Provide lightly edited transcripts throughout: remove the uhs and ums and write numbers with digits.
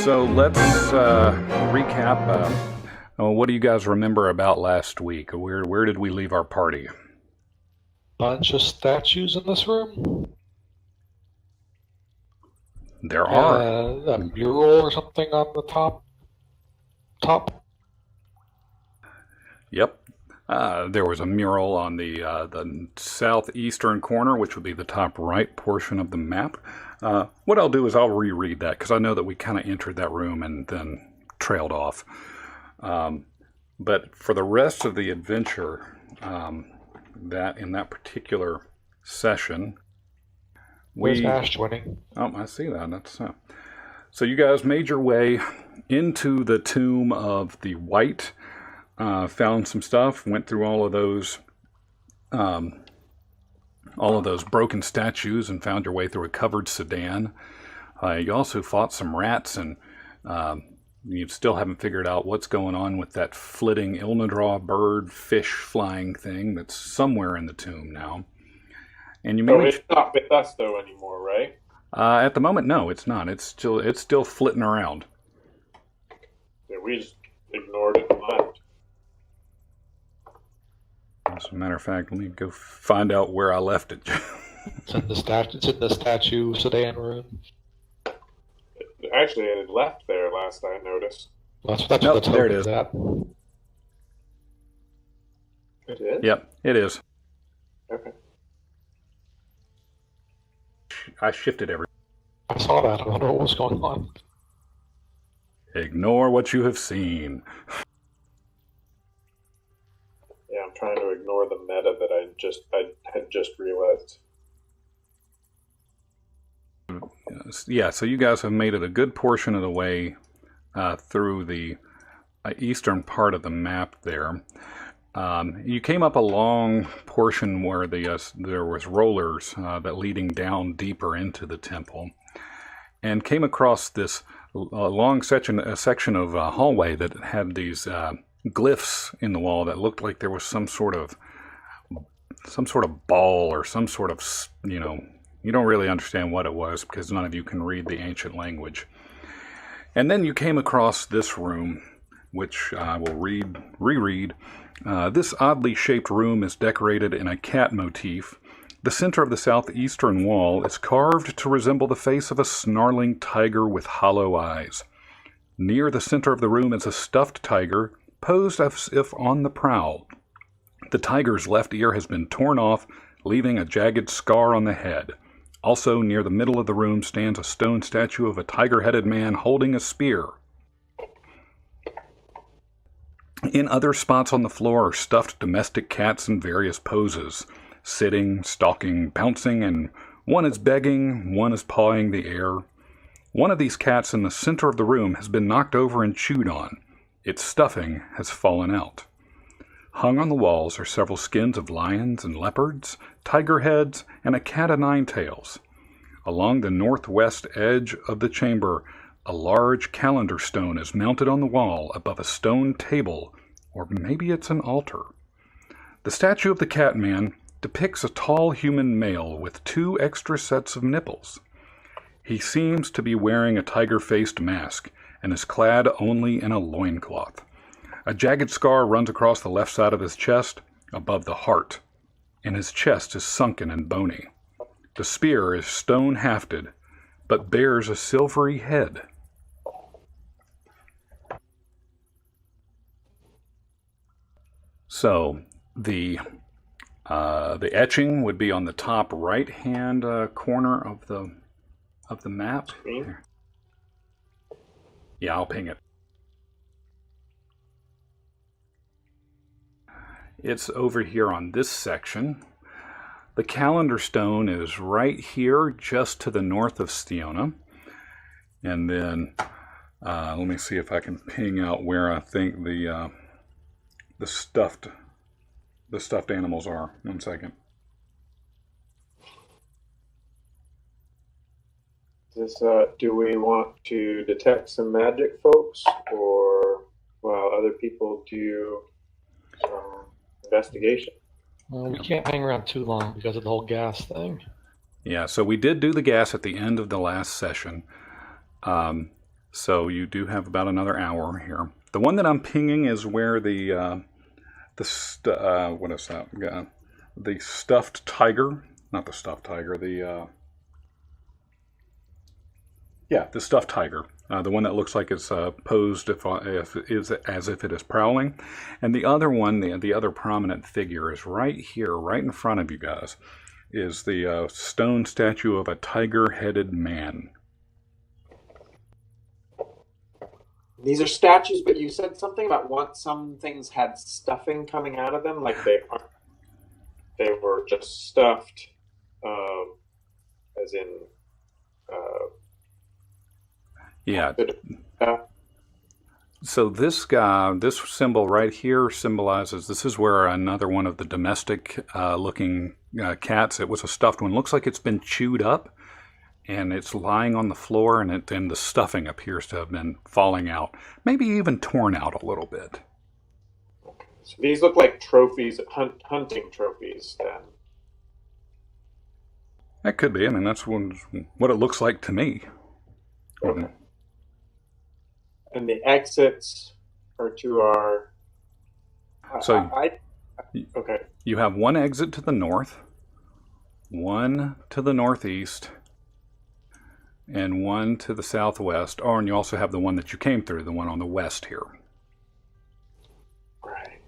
So let's recap. What do you guys remember about last week? Where did we leave our party? Bunch of statues in this room. There are a mural or something on the top. Yep. There was a mural on the southeastern corner, which would be the top right portion of the map. What I'll do is I'll reread that because I know that we kind of entered that room and then trailed off. But for the rest of the adventure, that in that particular session, Where's Ash joining? Oh, I see that. That's so you guys made your way into the tomb of the White. Found some stuff, went through all of those broken statues and found your way through a covered sedan. You also fought some rats, and you still haven't figured out what's going on with that flitting Ilnadraw bird fish flying thing that's somewhere in the tomb now. And you it's not with us though anymore, right? At the moment, no, it's not. It's still flitting around. Yeah, we just ignored it and left. As a matter of fact, let me go find out where I left it. It's in the statue sedan room. Actually, it had left there last I noticed. That's nope, what the there it is. At. It is? Yep, it is. Okay. I shifted everything. I saw that. I don't know what was going on. Ignore what you have seen. Yeah, I'm trying to ignore the meta that I had just realized. Yeah, so you guys have made it a good portion of the way through the eastern part of the map there. You came up a long portion where there was rollers that leading down deeper into the temple, and came across this long section of hallway that had these glyphs in the wall that looked like there was some sort of ball or some sort of, you don't really understand what it was because none of you can read the ancient language. And then you came across this room, which I will reread. This oddly shaped room is decorated in a cat motif. The center of the southeastern wall is carved to resemble the face of a snarling tiger with hollow eyes. Near the center of the room is a stuffed tiger, posed as if on the prowl. The tiger's left ear has been torn off, leaving a jagged scar on the head. Also, near the middle of the room stands a stone statue of a tiger-headed man holding a spear. In other spots on the floor are stuffed domestic cats in various poses, sitting, stalking, bouncing, and one is begging, one is pawing the air. One of these cats in the center of the room has been knocked over and chewed on. Its stuffing has fallen out. Hung on the walls are several skins of lions and leopards, tiger heads, and a cat of nine tails. Along the northwest edge of the chamber, a large calendar stone is mounted on the wall above a stone table, or maybe it's an altar. The statue of the Catman depicts a tall human male with 2 extra sets of nipples. He seems to be wearing a tiger-faced mask and is clad only in a loincloth. A jagged scar runs across the left side of his chest, above the heart, and his chest is sunken and bony. The spear is stone-hafted, but bears a silvery head. So, the etching would be on the top right-hand corner of the map. Here. Yeah, I'll ping it. It's over here on this section. The calendar stone is right here, just to the north of Stiona. And then, let me see if I can ping out where I think the stuffed animals are. 1 second. Do we want to detect some magic, folks, or while other people do some investigation? We can't hang around too long because of the whole gas thing. Yeah, so we did do the gas at the end of the last session. So you do have about another hour here. The one that I'm pinging is where what is that? The stuffed tiger, not the stuffed tiger. The stuffed tiger. The one that looks like it's posed as if it is prowling. And the other one, the other prominent figure is right here, right in front of you guys, is the stone statue of a tiger-headed man. These are statues, but you said something about some things had stuffing coming out of them, like they were just stuffed, as in. Yeah. So this symbol right here symbolizes, this is where another one of the domestic looking cats, it was a stuffed one, looks like it's been chewed up and it's lying on the floor, and the stuffing appears to have been falling out, maybe even torn out a little bit. So these look like trophies, hunting trophies then. That could be. I mean, that's what it looks like to me. Okay. And the exits are to our. Okay. You have one exit to the north, one to the northeast, and one to the southwest. Oh, and you also have the one that you came through, the one on the west here. Right.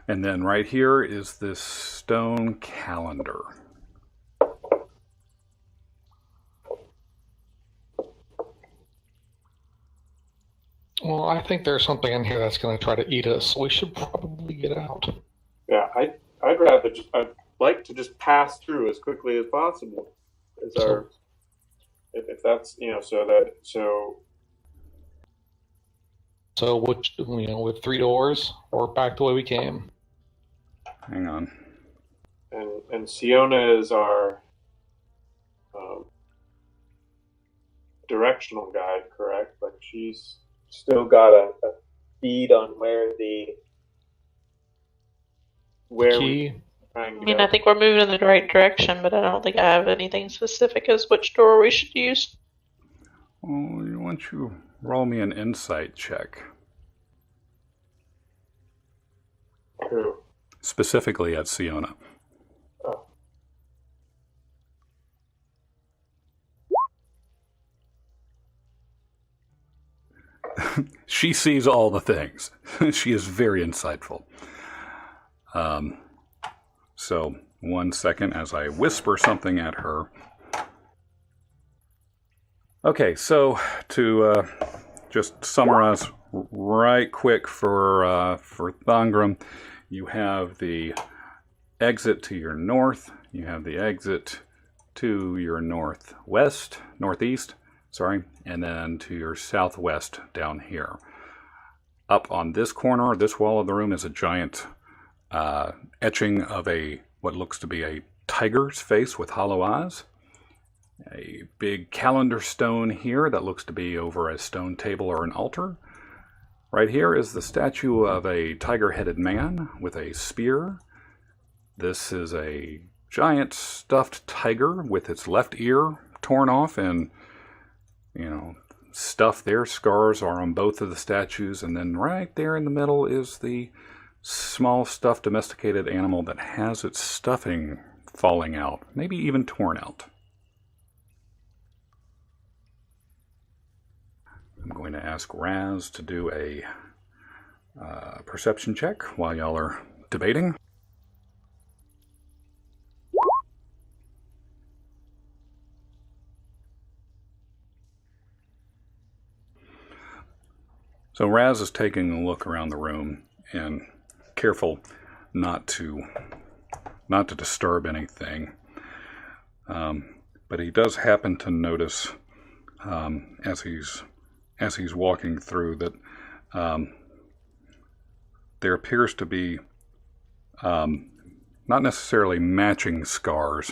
And then right here is this stone calendar. Well, I think there's something in here that's going to try to eat us, so we should probably get out. Yeah, I'd like to just pass through as quickly as possible. If that's So with 3 doors, or back the way we came. Hang on. And Siona is our directional guide, correct? Like she's still got a feed on where key. we're trying to go. I think we're moving in the right direction, but I don't think I have anything specific as which door we should use. Well, why don't you roll me an insight check? Who? Specifically at Siona. Oh. She sees all the things. She is very insightful. So, 1 second as I whisper something at her. Okay, so to just summarize right quick for Thangram, you have the exit to your north, you have the exit to your northeast, and then to your southwest down here. Up on this corner, this wall of the room is a giant etching of what looks to be a tiger's face with hollow eyes. A big calendar stone here that looks to be over a stone table or an altar. Right here is the statue of a tiger-headed man with a spear. This is a giant stuffed tiger with its left ear torn off and, stuff there. Scars are on both of the statues. And then right there in the middle is the small stuffed domesticated animal that has its stuffing falling out, maybe even torn out. I'm going to ask Raz to do a perception check while y'all are debating. So Raz is taking a look around the room and careful not to disturb anything. But he does happen to notice as he's walking through that there appears to be not necessarily matching scars,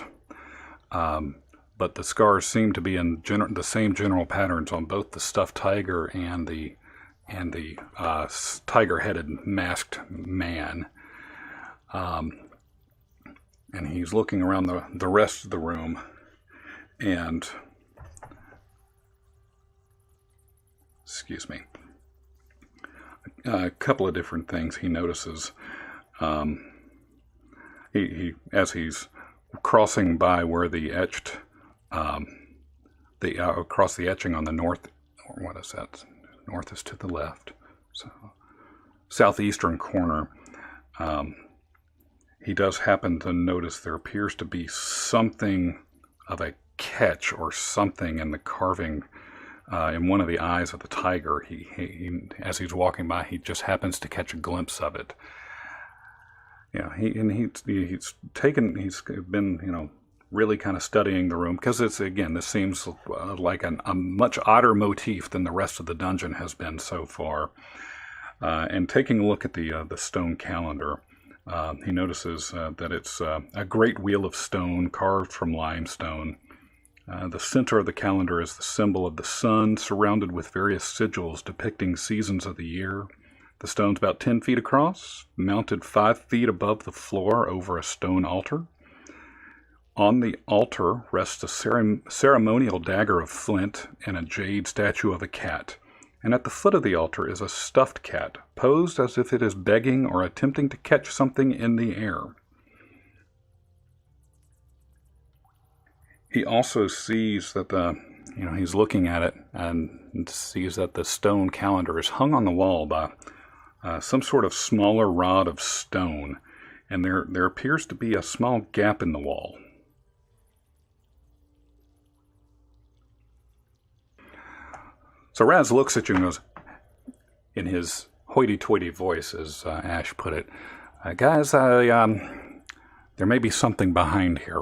but the scars seem to be in the same general patterns on both the stuffed tiger and the tiger-headed masked man. And he's looking around the rest of the room, and excuse me, a couple of different things he notices. He as he's crossing by where the etched, across the etching on the north, or what is that? North is to the left, so southeastern corner. He does happen to notice there appears to be something of a catch or something in the carving in one of the eyes of the tiger. He as he's walking by, he just happens to catch a glimpse of it. Yeah, he's been really kind of studying the room, because this seems like a much odder motif than the rest of the dungeon has been so far. And taking a look at the stone calendar, he notices that it's a great wheel of stone carved from limestone. The center of the calendar is the symbol of the sun, surrounded with various sigils depicting seasons of the year. The stone's about 10 feet across, mounted 5 feet above the floor over a stone altar. On the altar rests a ceremonial dagger of flint and a jade statue of a cat. And at the foot of the altar is a stuffed cat, posed as if it is begging or attempting to catch something in the air. He also sees that he's looking at it and sees that the stone calendar is hung on the wall by some sort of smaller rod of stone, and there appears to be a small gap in the wall. So Raz looks at you and goes, in his hoity-toity voice, as Ash put it, "Guys, there may be something behind here.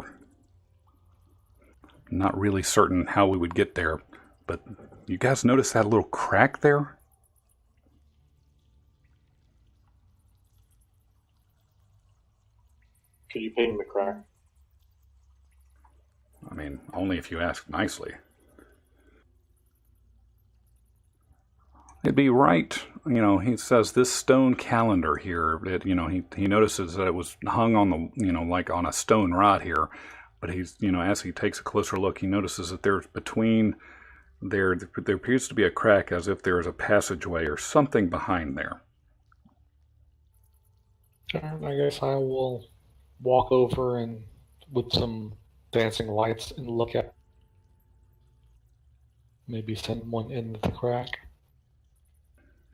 Not really certain how we would get there, but you guys notice that little crack there?" Could you paint the crack? I mean, only if you ask nicely. It'd be right, he says this stone calendar here, he notices that it was hung on the, like on a stone rod here, but he's, as he takes a closer look, he notices that there's there appears to be a crack, as if there is a passageway or something behind there. I guess I will walk over and with some dancing lights and look at, maybe send one into the crack.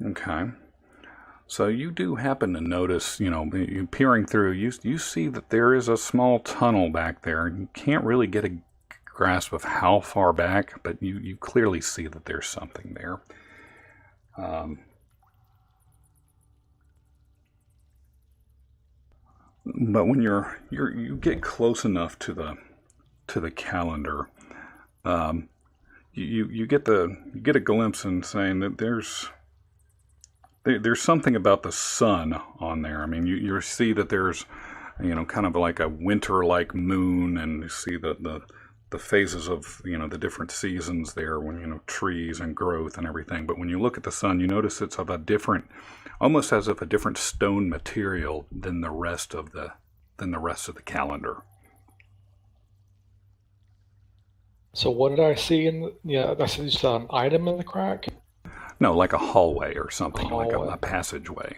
Okay. So you do happen to notice, you peering through, you see that there is a small tunnel back there. You can't really get a grasp of how far back, but you clearly see that there's something there. But when you get close enough to the calendar, you get a glimpse and saying that there's something about the sun on there. I mean, you see that there's, kind of like a winter-like moon, and you see the phases of, the different seasons there when, trees and growth and everything. But when you look at the sun, you notice it's of a different, almost as if a different stone material than the rest of the calendar. So what did I see I saw an item in the crack? No, like a hallway or something, like Hallway. a passageway.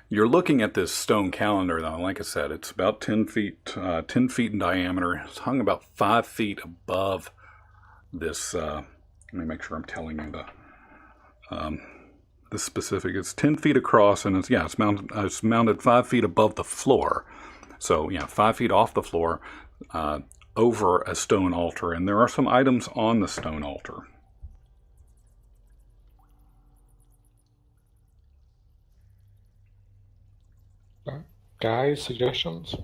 You're looking at this stone calendar, though. Like I said, it's about 10 feet in diameter. It's hung about 5 feet above this. Let me make sure I'm telling you the specific. It's 10 feet across, and it's mounted 5 feet above the floor. So 5 feet off the floor, over a stone altar, and there are some items on the stone altar. Guys, suggestions?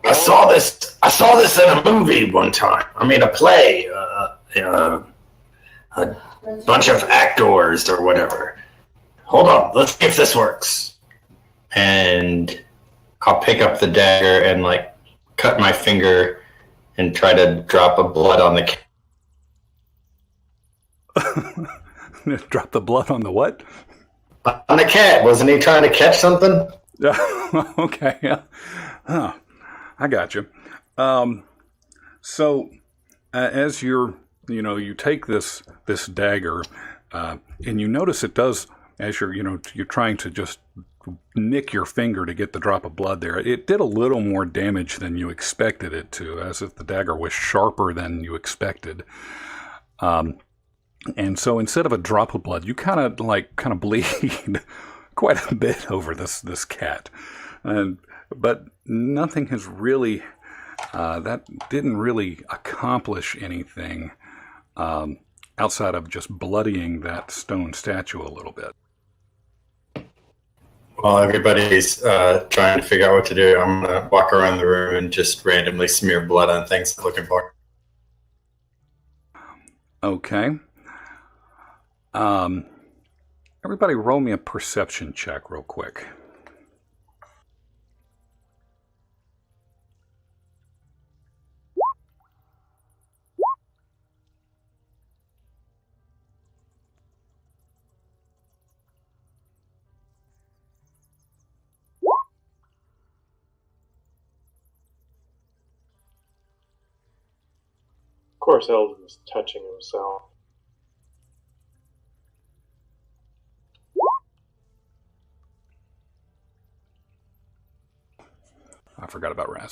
I saw this in a movie one time. I mean, a play, a bunch of actors or whatever. Hold on, let's see if this works. And I'll pick up the dagger and cut my finger and try to drop a blood on the Drop the blood on the what? On the cat. Wasn't he trying to catch something? Okay. Huh. I got you. So as you take this dagger, and you notice it does, as you're trying to just nick your finger to get the drop of blood there. It did a little more damage than you expected it to, as if the dagger was sharper than you expected. And so instead of a drop of blood, you kind of bleed quite a bit over this cat, but nothing has really that didn't really accomplish anything outside of just bloodying that stone statue a little bit. While everybody's trying to figure out what to do, I'm going to walk around the room and just randomly smear blood on things I'm looking for. Okay. Everybody roll me a perception check real quick. Of course, Eldon is touching himself. I forgot about Raz.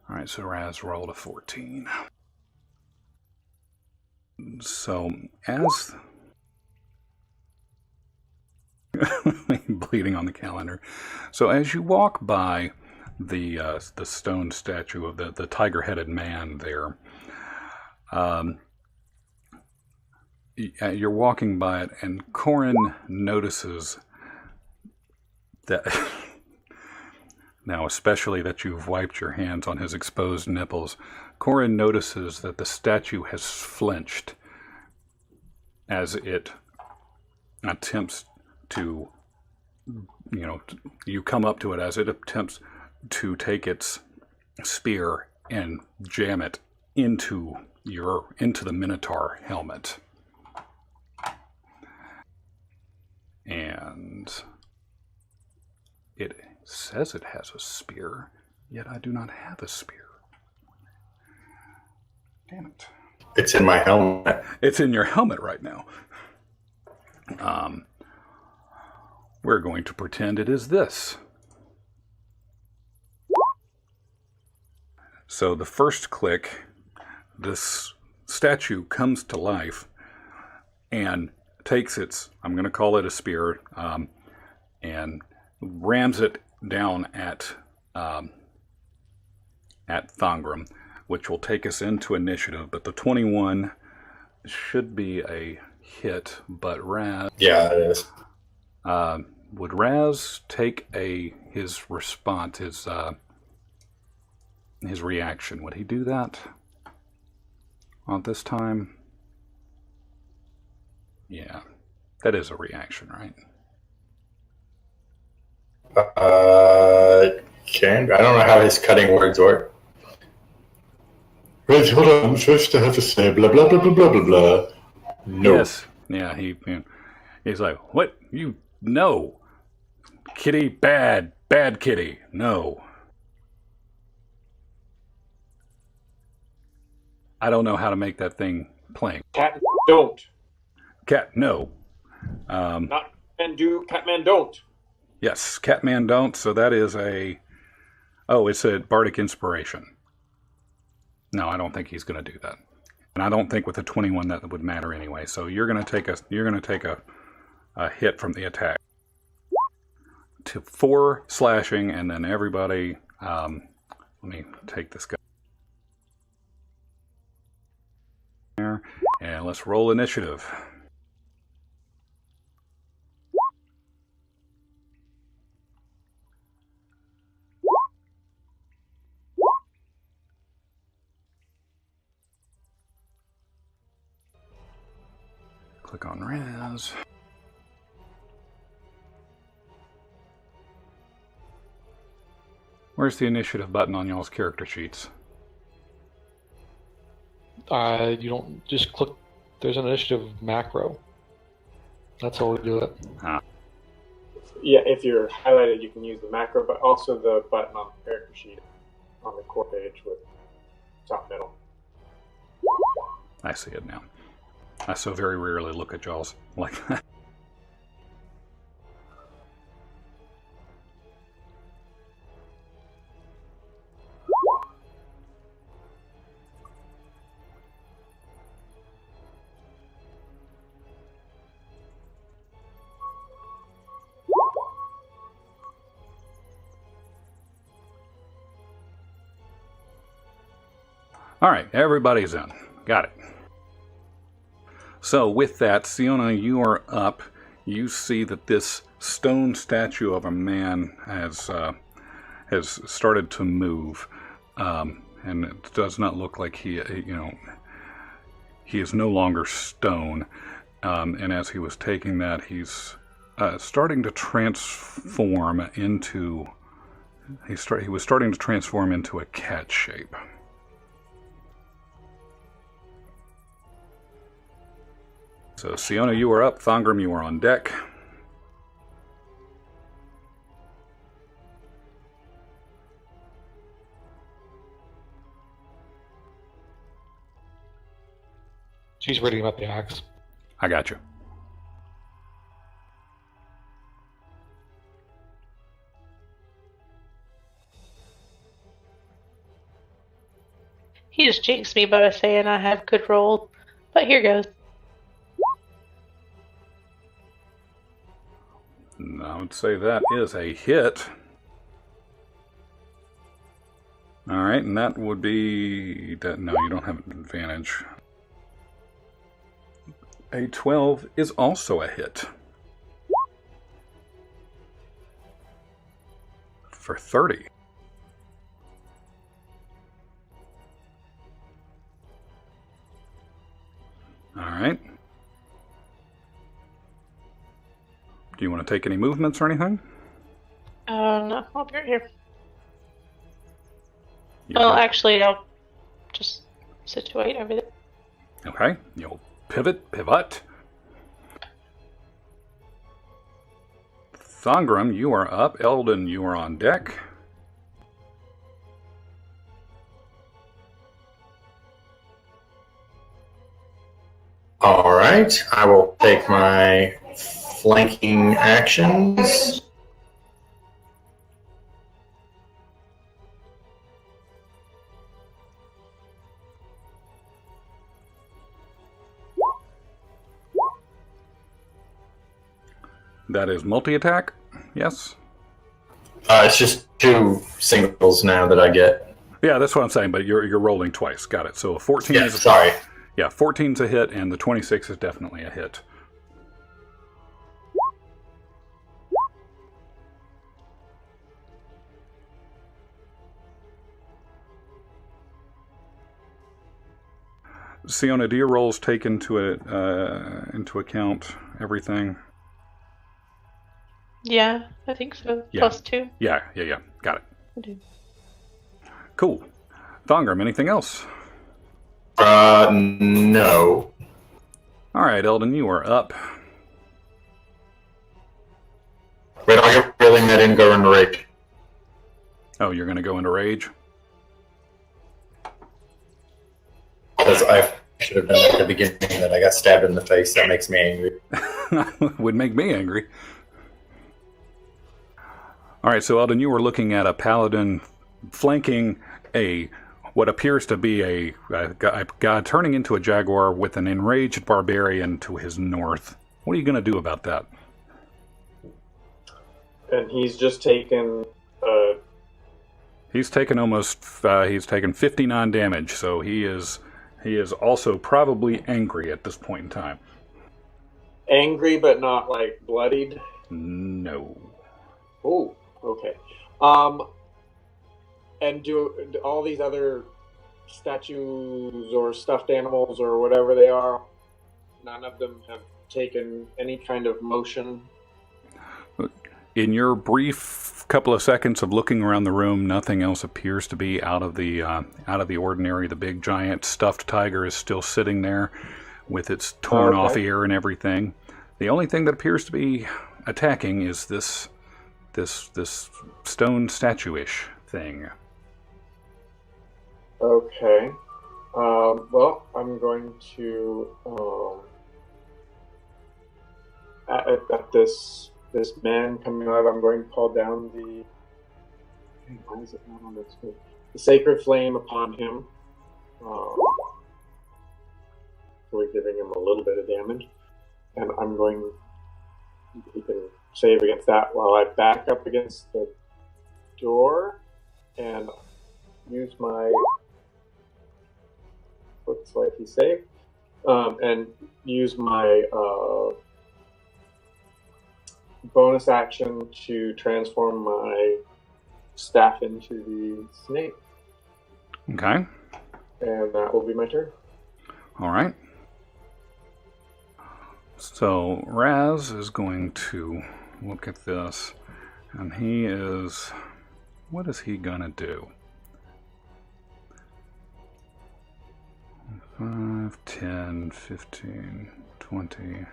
All right, so Raz rolled a 14. So as bleeding on the calendar. So as you walk by the stone statue of the tiger-headed man there, you're walking by it, and Corin notices that now, especially that you've wiped your hands on his exposed nipples, Corin notices that the statue has flinched as it attempts to, you come up to it as it attempts to take its spear and jam it into the Minotaur helmet. And it says it has a spear, yet I do not have a spear. Damn it. It's in my helmet. It's in your helmet right now. We're going to pretend it is this. So the first click, this statue comes to life and takes its, I'm going to call it a spear, and rams it down at Thongrim, which will take us into initiative. But the 21 should be a hit, but Raz... Yeah, it is. Would Raz take his response, his reaction? Would he do that on this time? Yeah, that is a reaction, right? I don't know how his cutting words work. Wait, hold on. I'm supposed to have to say blah blah blah blah blah blah blah. No. Yes. Yeah. He's like, what? You no, kitty, bad kitty. No. I don't know how to make that thing plain. Cat, don't. Cat, no. Not and do. Catman, don't. Yes, Catman don't. So that is it's a bardic inspiration. No, I don't think he's going to do that, and I don't think with a 21 that would matter anyway. So you're going to take a hit from the attack to 4 slashing, and then everybody. Let me take this guy there, and let's roll initiative. Click on Raz. Where's the initiative button on y'all's character sheets? You don't just click There's an initiative macro. That's how we do it. Yeah, if you're highlighted, you can use the macro, but also the button on the character sheet on the core page with top middle. I see it now. I so very rarely look at Jaws like that. All right, everybody's in. Got it. So with that, Siona, you are up. You see that this stone statue of a man has started to move, and it does not look like he is no longer stone. And as he was taking that, he's starting to transform into. He was starting to transform into a cat shape. So, Siona, you are up. Thongrim, you are on deck. She's reading about the axe. I got you. He just jinxed me by saying I have good roll. But here goes. I would say that is a hit. Alright, and that would be... No, you don't have an advantage. A 12 is also a hit. For 30. Alright. Do you want to take any movements or anything? No, I'll be right here. You Well, okay? actually, I'll just situate over there. Okay, you'll pivot. Thongrim, you are up. Eldon, you are on deck. All right, I will take my flanking actions. That is multi-attack? Yes? It's just 2 singles now that I get. Yeah, that's what I'm saying, but you're rolling twice. Got it. So a 14 Yeah, is a sorry. Yeah, 14's a hit, and the 26 is definitely a hit. Siona, do your rolls take into account everything? Yeah, I think so. Yeah. Plus 2. Yeah. Got it. I do. Cool. Thongrim, anything else? No. All right, Eldon, you are up. Wait, I get feeling I didn't go into rage. Oh, you're going to go into rage? Because I should have done at the beginning that I got stabbed in the face. That makes me angry. Would make me angry. All right, so Eldon, you were looking at a paladin flanking what appears to be a guy turning into a jaguar with an enraged barbarian to his north. What are you going to do about that? And he's just taken. He's taken he's taken 59 damage, so he is also probably angry at this point in time. Angry, but not like bloodied. No. Oh, okay. And do all these other statues or stuffed animals or whatever they are, none of them have taken any kind of motion? In your brief couple of seconds of looking around the room, nothing else appears to be out of the ordinary. The big giant stuffed tiger is still sitting there. with its torn off Okay. ear and everything. The only thing that appears to be attacking is this stone statue-ish thing. Okay. Well, I'm going to at this man coming out. I'm going to call down the. Why is it not on this screen? The sacred flame upon him. We're giving him a little bit of damage, and I'm going. He can save against that while I back up against the door and use my. Looks like he saved. And use my bonus action to transform my staff into the snake. Okay. And that will be my turn. All right. So Raz is going to look at this, and he is... What is he going to do? 5, 10, 15, 20,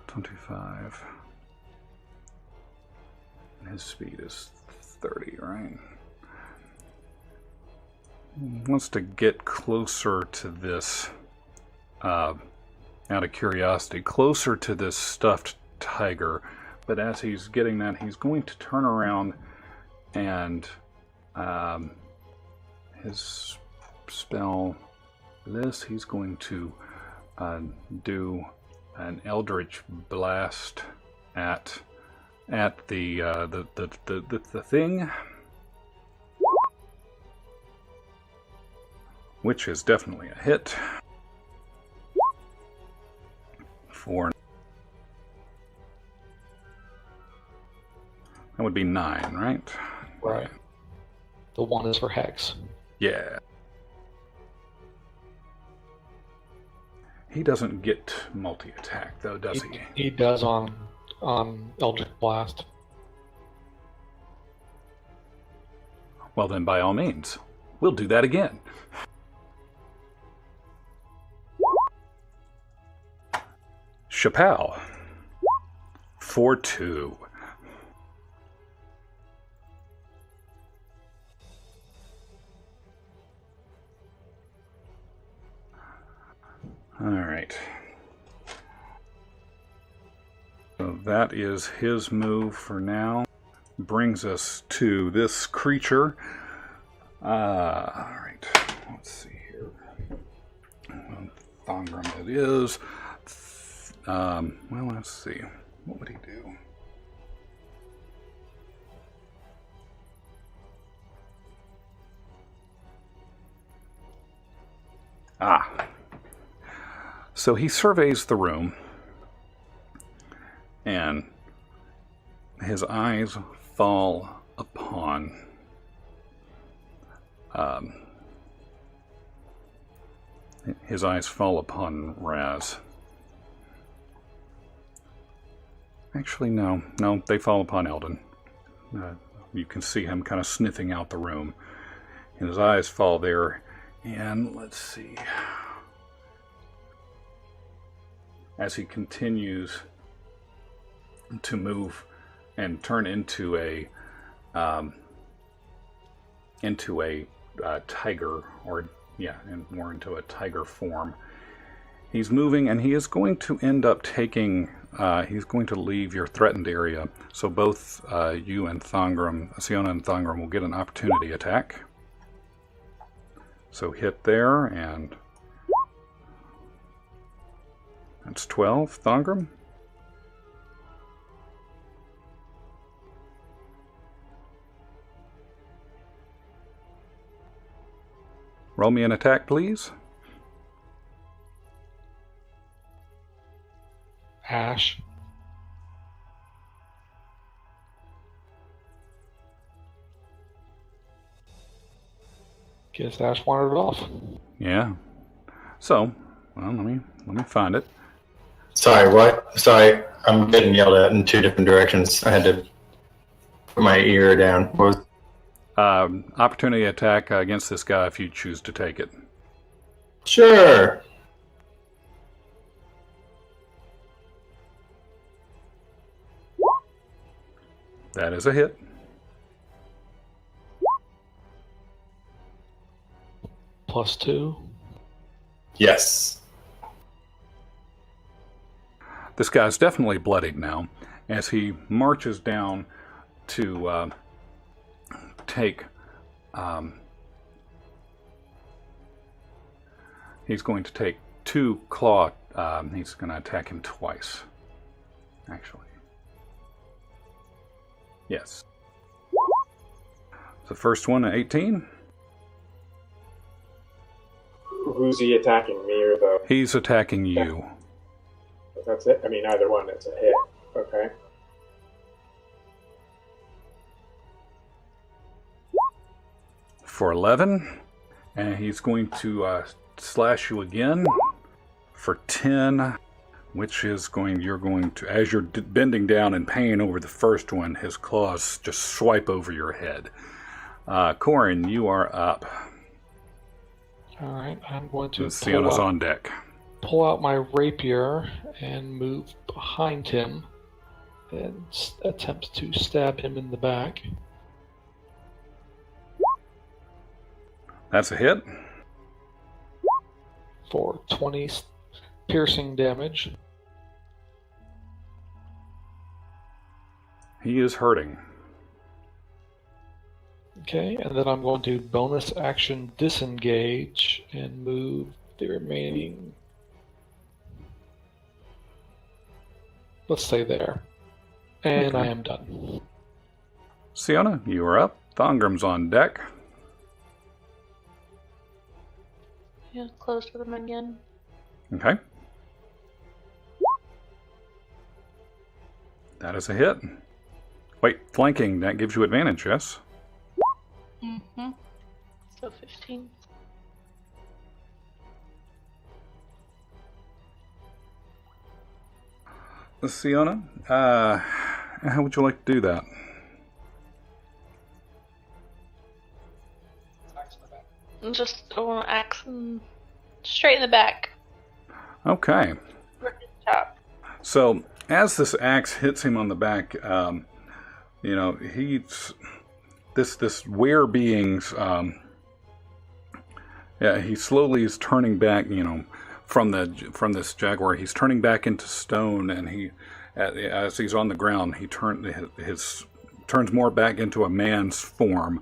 25. And his speed is 30, right? He wants to get closer to this, out of curiosity, closer to this stuffed tiger. But as he's getting that, he's going to turn around and his spell... he's going to do an eldritch blast at the thing, which is definitely a hit. That would be 9, right? Right. The 1 is for Hex. Yeah. He doesn't get multi-attack, though, does he? He does on Eldritch Blast. Well, then, by all means, we'll do that again. Chappelle. 4-2. All right. So that is his move for now. Brings us to this creature. All right. Let's see here. Thongrum it is. Well, let's see. What would he do? So he surveys the room, and his eyes fall upon Raz. Actually, no, they fall upon Eldon. You can see him kind of sniffing out the room, and his eyes fall there. And let's see. As he continues to move and turn into a tiger, or and more into a tiger form. He's moving, and he is going to end up taking. He's going to leave your threatened area, so both you and Siona and Thongrum will get an opportunity attack. So hit there, and that's 12. Thongrum? Roll me an attack, please. Ash. Guess Ash wandered off. Yeah. So, well, let me find it. Sorry, what? Sorry, I'm getting yelled at in 2 different directions. I had to put my ear down. What was... Opportunity attack against this guy if you choose to take it. Sure. That is a hit. +2. Yes. This guy's definitely bloodied now as he marches down to take... he's going to take 2 claw... he's going to attack him twice, actually. Yes. The first one, 18. Who's he attacking, me or the... He's attacking you. That's it? I mean, either one, it's a hit. Okay. For 11. And he's going to slash you again for 10. Which is you're going to, as you're bending down in pain over the first one, his claws just swipe over your head. Corin, you are up. Alright, I'm going to Siona's on deck. pull out my rapier and move behind him and attempt to stab him in the back. That's a hit. For 20 piercing damage. He is hurting. Okay, and then I'm going to bonus action disengage and move the remaining... Let's stay there. And Okay. I am done. Siona, you are up. Thongram's on deck. Yeah, close to them again. Okay. That is a hit. Wait, flanking, that gives you advantage, yes? Mm-hmm. So 15. Siona, how would you like to do that? Just I want to axe him straight in the back. Okay. Or top. So, as this axe hits him on the back, he's... This were being's... he slowly is turning back, from this jaguar. He's turning back into stone, and as he's on the ground, he turns more back into a man's form,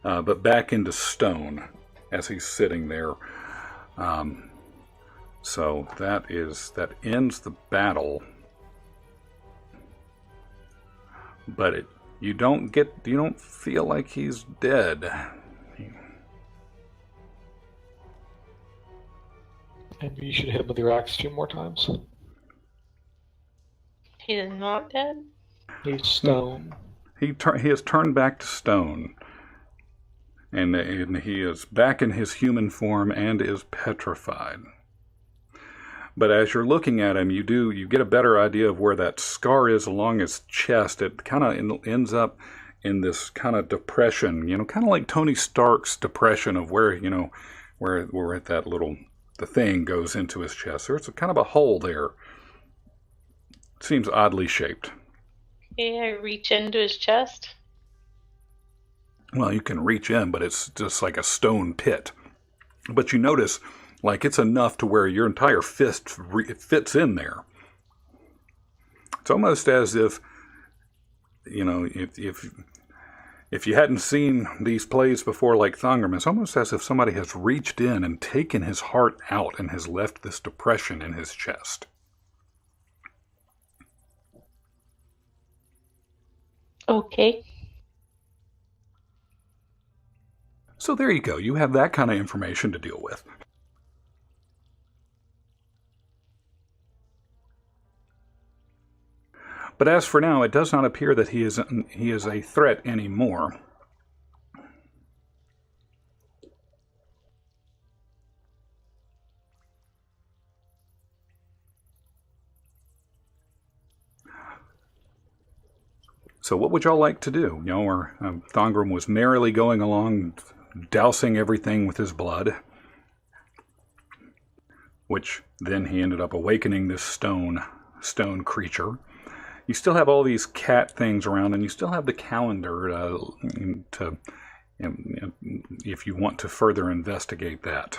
but back into stone as he's sitting there. So that ends the battle. But you don't feel like he's dead. Maybe you should hit him with your axe 2 more times. He is not dead? He's stone. He has turned back to stone. And he is back in his human form and is petrified. But as you're looking at him, you get a better idea of where that scar is along his chest. It kind of ends up in this kind of depression, kind of like Tony Stark's depression of where that little the thing goes into his chest. There's a kind of a hole there. It seems oddly shaped. Okay, I reach into his chest. Well, you can reach in, but it's just like a stone pit. But you notice, like, it's enough to where your entire fist fits in there. It's almost as if, if you hadn't seen these plays before like Thongram, it's almost as if somebody has reached in and taken his heart out and has left this depression in his chest. Okay. So there you go. You have that kind of information to deal with. But as for now, it does not appear that he is a threat anymore. So what would y'all like to do? Thongram was merrily going along, dousing everything with his blood, which then he ended up awakening this stone creature. you still have all these cat things around, and you still have the calendar to if you want to further investigate that.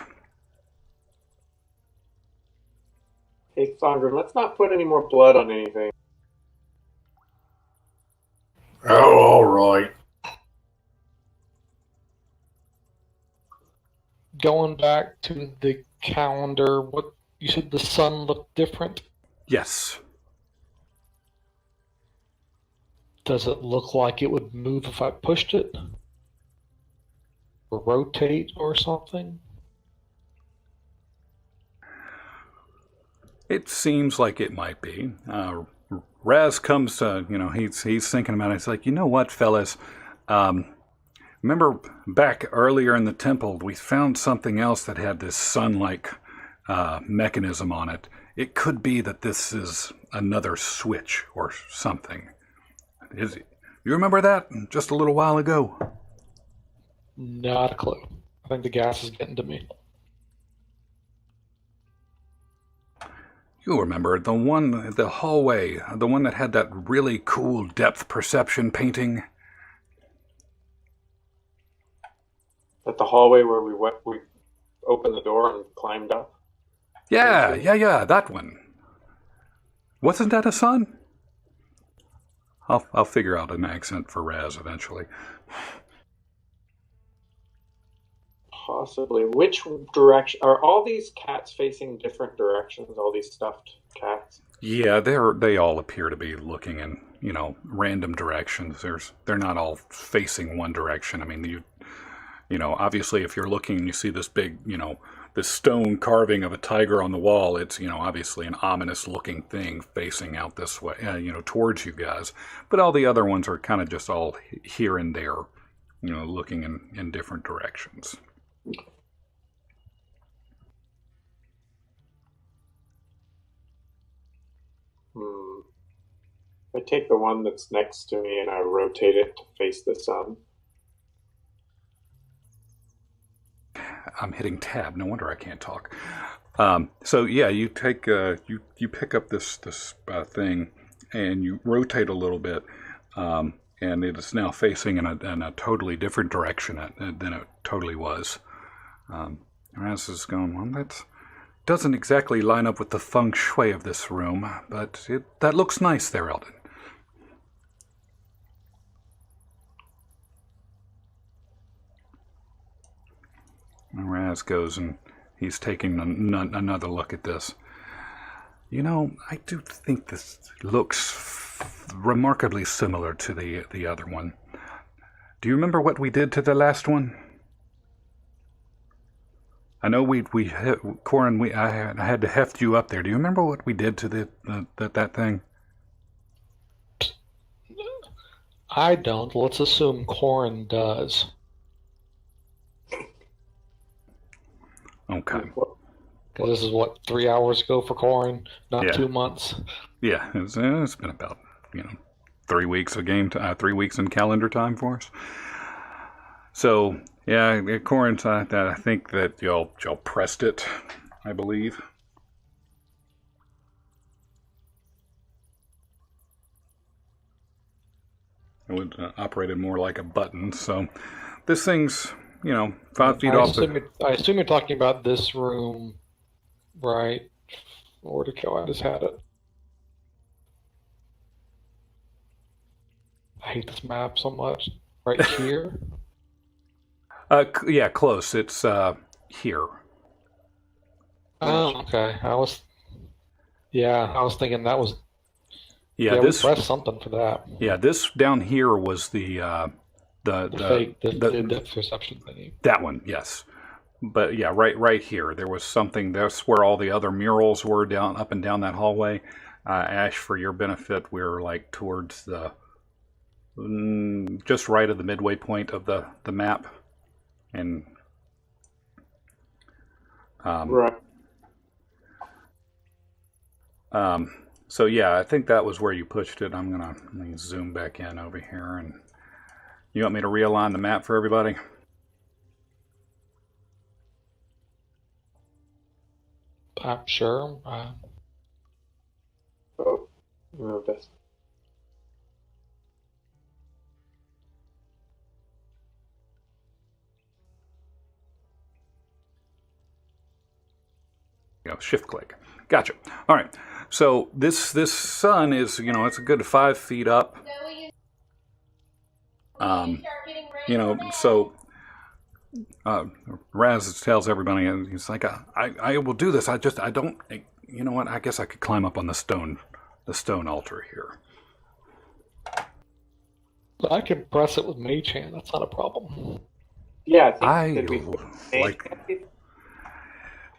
Hey, Thongren, let's not put any more blood on anything. Oh, all right. Going back to the calendar, what you said the sun looked different? Yes. Does it look like it would move if I pushed it? Or rotate or something? It seems like it might be. Raz comes to, he's thinking about it. It's like, you know what, fellas? Remember back earlier in the temple, we found something else that had this sun-like mechanism on it. It could be that this is another switch or something. Is it? You remember that just a little while ago? Not a clue. I think the gas is getting to me. You remember the hallway, the one that had that really cool depth perception painting? At the hallway where we opened the door and climbed up? Yeah, that one. Wasn't that a sun? I'll figure out an accent for Raz eventually. Possibly. Which direction? Are all these cats facing different directions? All these stuffed cats? Yeah, they all appear to be looking in, random directions. They're not all facing one direction. I mean, obviously if you're looking and you see this big, this stone carving of a tiger on the wall, it's, obviously an ominous looking thing facing out this way, towards you guys. But all the other ones are kind of just all here and there, looking in different directions. I take the one that's next to me and I rotate it to face the sun. I'm hitting tab. No wonder I can't talk. So yeah, you take you pick up this thing and you rotate a little bit, and it is now facing in a totally different direction than it totally was. Raz is going, well, that doesn't exactly line up with the feng shui of this room, but that looks nice there, Eldon. And Raz goes and he's taking another look at this. I do think this looks remarkably similar to the other one. Do you remember what we did to the last one? I know Corin, I had to heft you up there. Do you remember what we did to that thing? I don't. Let's assume Corin does. Okay. Because this is 3 hours ago for Corin, not 2 months. Yeah, it's been about 3 weeks of 3 weeks in calendar time for us. So yeah, Corin, I think that y'all pressed it, I believe. It would operated more like a button. So this thing's 5 feet off. I assume you're talking about this room, right? Where to go? I just had it. I hate this map so much. Right here. Yeah, close. It's here. Oh, okay. I was thinking that was. Yeah, we pressed something for that. Yeah, this down here was the depth perception thingy. That one, yes. But yeah, right here, there was something. That's where all the other murals were up and down that hallway. Ash, for your benefit, we're like towards the just right of the midway point of the map, and right. So yeah, I think that was where you pushed it. Let me zoom back in over here, and you want me to realign the map for everybody? I'm sure. Oh, move this. go. Shift click. Gotcha. All right. So this sun is, it's a good 5 feet up. So Raz tells everybody, he's like, I will do this. I don't, you know what? I guess I could climb up on the stone altar here. I can press it with Mage Hand. That's not a problem. Yeah,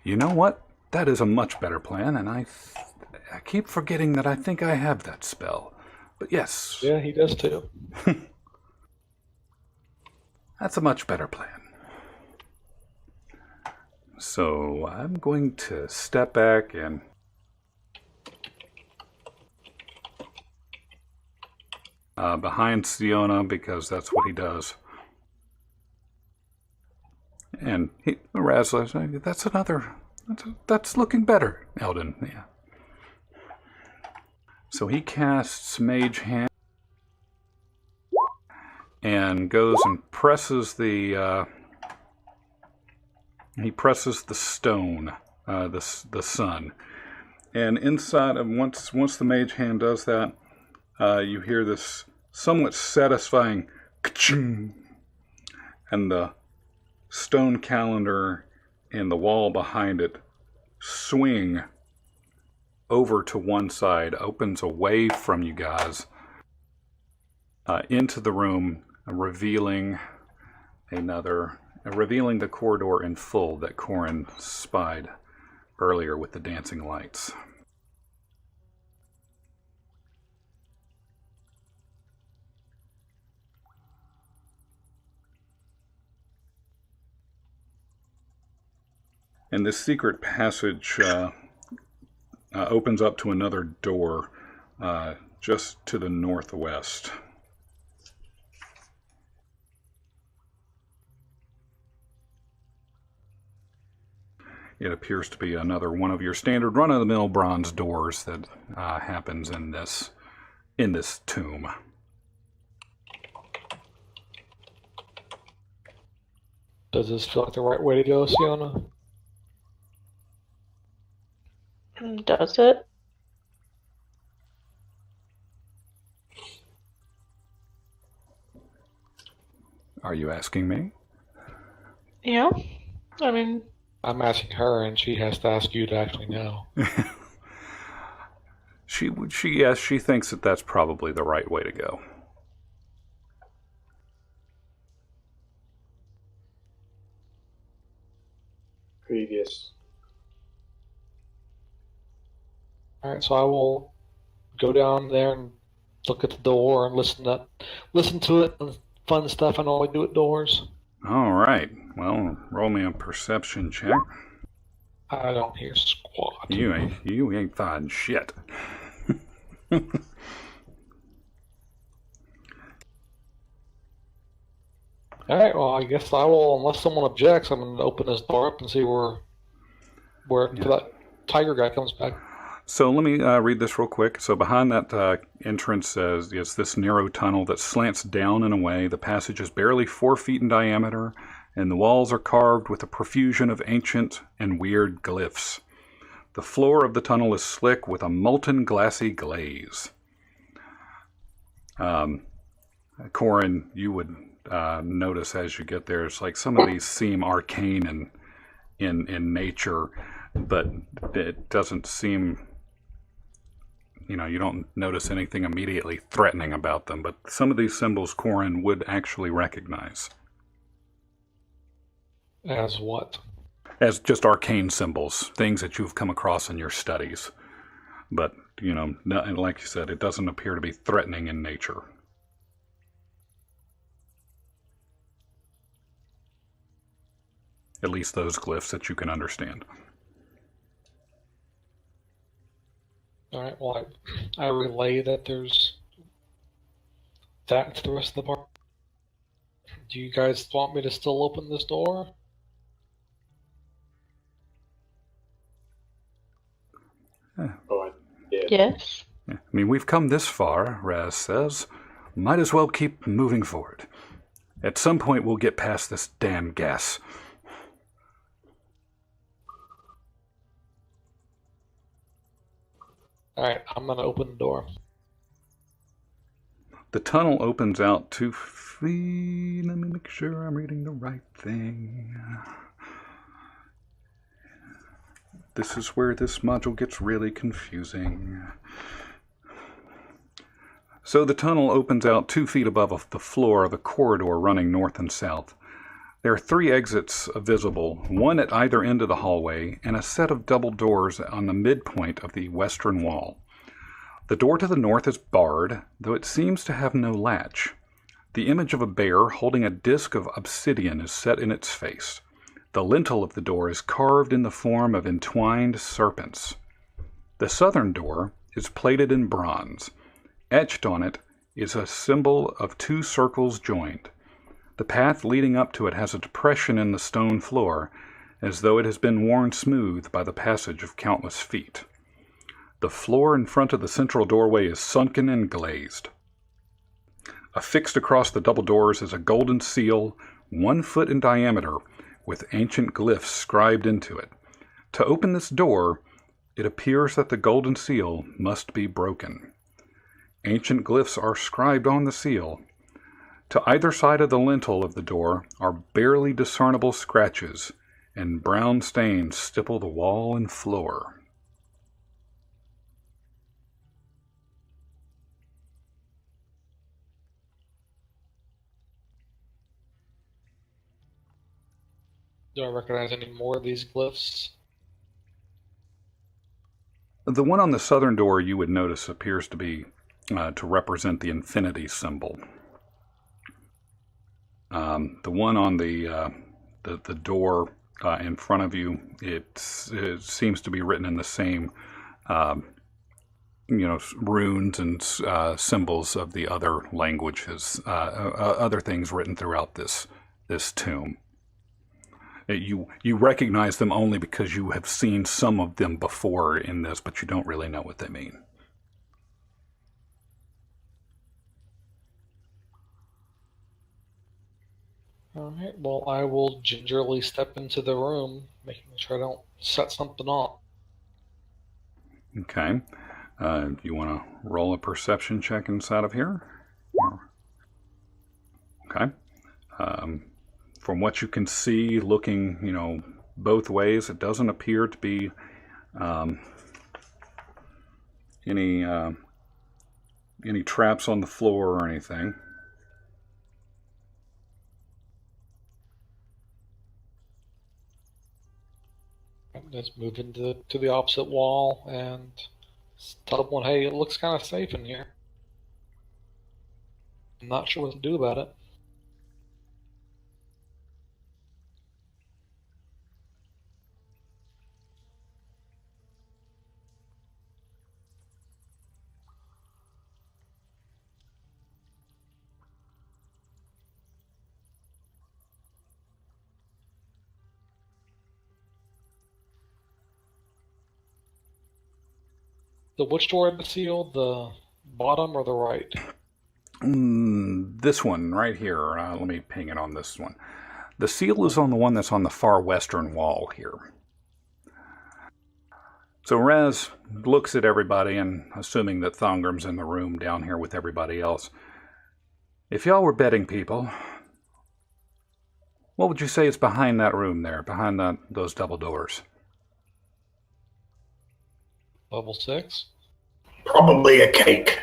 You know what? That is a much better plan, and I keep forgetting that I think I have that spell. But yes. Yeah, he does too. That's a much better plan. So I'm going to step back and behind Siona, because that's what he does. And Raz, that's looking better, Eldon. Yeah. So he casts Mage Hand and goes and presses the stone, the sun, and inside of once the Mage Hand does that, you hear this somewhat satisfying ka-ching, and the stone calendar and the wall behind it swing over to one side, opens away from you guys into the room, revealing the corridor in full that Corin spied earlier with the dancing lights. And this secret passage opens up to another door just to the northwest. It appears to be another one of your standard run-of-the-mill bronze doors that happens in this tomb. Does this feel like the right way to go, Siona? Does it? Are you asking me? Yeah. I mean, I'm asking her, and she has to ask you to actually know. She thinks that that's probably the right way to go. Previous. All right, so I will go down there and look at the door and listen to it and fun stuff I normally do at doors. All right. Well, roll me a perception check. I don't hear squat. You ain't finding shit. All right. Well, I guess I will. Unless someone objects, I'm going to open this door up and see where that tiger guy comes back. So let me read this real quick. So behind that entrance is this narrow tunnel that slants down and away. The passage is barely 4 feet in diameter, and the walls are carved with a profusion of ancient and weird glyphs. The floor of the tunnel is slick with a molten glassy glaze. Corin, you would notice as you get there, it's like some of these seem arcane in nature, but it doesn't seem... you don't notice anything immediately threatening about them, but some of these symbols Corin would actually recognize. As what? As just arcane symbols, things that you've come across in your studies. But, like you said, it doesn't appear to be threatening in nature. At least those glyphs that you can understand. All right, well, I relay that there's that to the rest of the party. Do you guys want me to still open this door? Oh, I did. yes. I mean, we've come this far, Raz says. Might as well keep moving forward. At some point, we'll get past this damn gas. Alright, I'm gonna open the door. The tunnel opens out 2 feet. Let me make sure I'm reading the right thing. This is where this module gets really confusing. So the tunnel opens out 2 feet above the floor of a corridor running north and south. There are 3 exits visible, one at either end of the hallway, and a set of double doors on the midpoint of the western wall. The door to the north is barred, though it seems to have no latch. The image of a bear holding a disc of obsidian is set in its face. The lintel of the door is carved in the form of entwined serpents. The southern door is plated in bronze. Etched on it is a symbol of 2 circles joined. The path leading up to it has a depression in the stone floor, as though it has been worn smooth by the passage of countless feet. The floor in front of the central doorway is sunken and glazed. Affixed across the double doors is a golden seal, 1 foot in diameter, with ancient glyphs scribed into it. To open this door, it appears that the golden seal must be broken. Ancient glyphs are scribed on the seal. To either side of the lintel of the door are barely discernible scratches, and brown stains stipple the wall and floor. Do I recognize any more of these glyphs? The one on the southern door you would notice appears to be to represent the infinity symbol. The one on the door in front of you, it seems to be written in the same, runes and symbols of the other languages, other things written throughout this tomb. You recognize them only because you have seen some of them before in this, but you don't really know what they mean. Alright, well, I will gingerly step into the room, making sure I don't set something off. Okay. You want to roll a perception check inside of here? Okay. From what you can see, looking, both ways, it doesn't appear to be any traps on the floor or anything. Let's move into the opposite wall and tell everyone, hey, it looks kind of safe in here. I'm not sure what to do about it. The which door had the seal? The bottom or the right? This one right here. Let me ping it on this one. The seal is on the one that's on the far western wall here. So Raz looks at everybody, and assuming that Thongram's in the room down here with everybody else, if y'all were betting people, what would you say is behind that room there, behind those double doors? Level 6? Probably a cake.